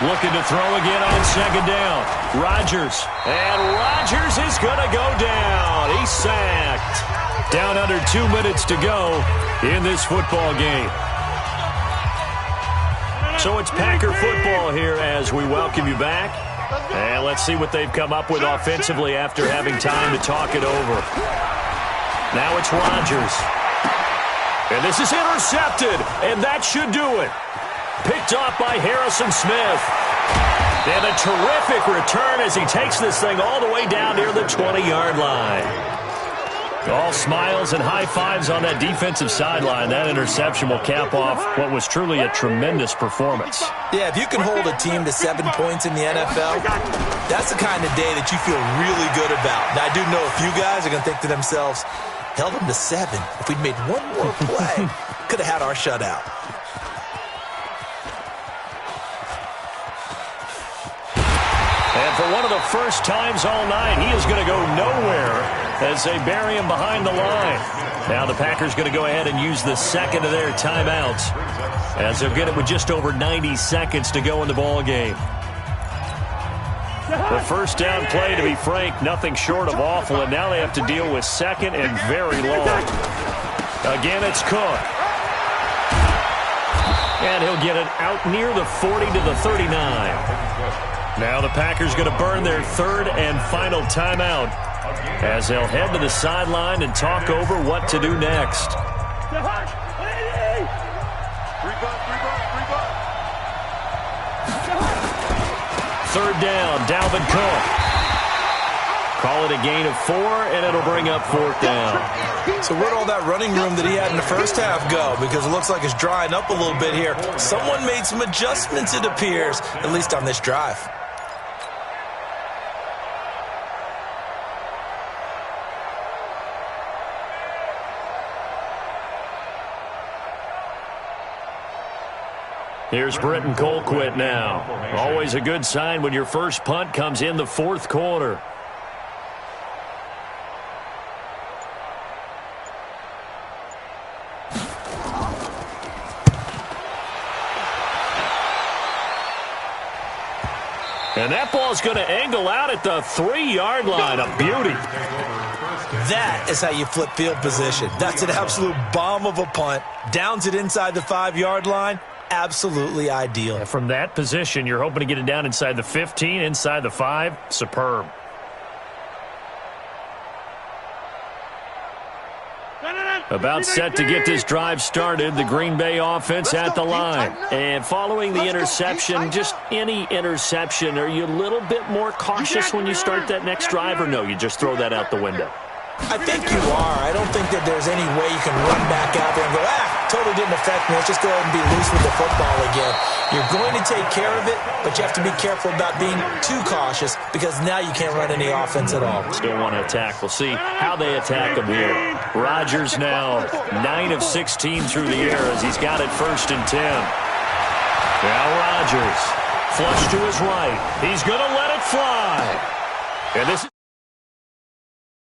Looking to throw again on 2nd down. Rodgers. And Rodgers is going to go down. He's sacked. Down under 2 minutes to go in this football game. So it's Packer football here as we welcome you back. And let's see what they've come up with offensively after having time to talk it over. Now it's Rodgers. And this is intercepted. And that should do it. Picked off by Harrison Smith. And a terrific return as he takes this thing all the way down near the 20-yard line. All smiles and high fives on that defensive sideline. That interception will cap off what was truly a tremendous performance. Yeah, if you can hold a team to 7 points in the NFL, that's the kind of day that you feel really good about. Now, I do know a few guys are going to think to themselves, held them to 7. If we'd made one more play, could have had our shutout. And for one of the first times all night, he is going to go nowhere as they bury him behind the line. Now the Packers going to go ahead and use the second of their timeouts as they'll get it with just over 90 seconds to go in the ball game. The first down play, to be frank, nothing short of awful, and now they have to deal with 2nd and very long. Again, it's Cook. And he'll get it out near the 40 to the 39. Now the Packers going to burn their 3rd and final timeout as they'll head to the sideline and talk over what to do next. Third down, Dalvin Cook. Call it a gain of 4, and it'll bring up 4th down. So where'd all that running room that he had in the first half go? Because it looks like it's drying up a little bit here. Someone made some adjustments, it appears, at least on this drive. Here's Britton Colquitt now. Always a good sign when your first punt comes in the 4th quarter. And that ball's going to angle out at the 3-yard line. A beauty. That is how you flip field position. That's an absolute bomb of a punt. Downs it inside the 5-yard line. Absolutely ideal. And from that position, you're hoping to get it down inside the 15, inside the 5. Superb. About set to get this drive started, the Green Bay offense at the line. And following the interception, just any interception, are you a little bit more cautious when you start that next drive, or no, you just throw that out the window? I think you are. I don't think that there's any way you can run back out there and go, totally didn't affect me. Let's just go ahead and be loose with the football again. You're going to take care of it, but you have to be careful about being too cautious because now you can't run any offense at all. Still want to attack. We'll see how they attack him here. Rodgers now 9 of 16 through the air as he's got it 1st and 10. Now Rodgers, flush to his right. He's going to let it fly. And this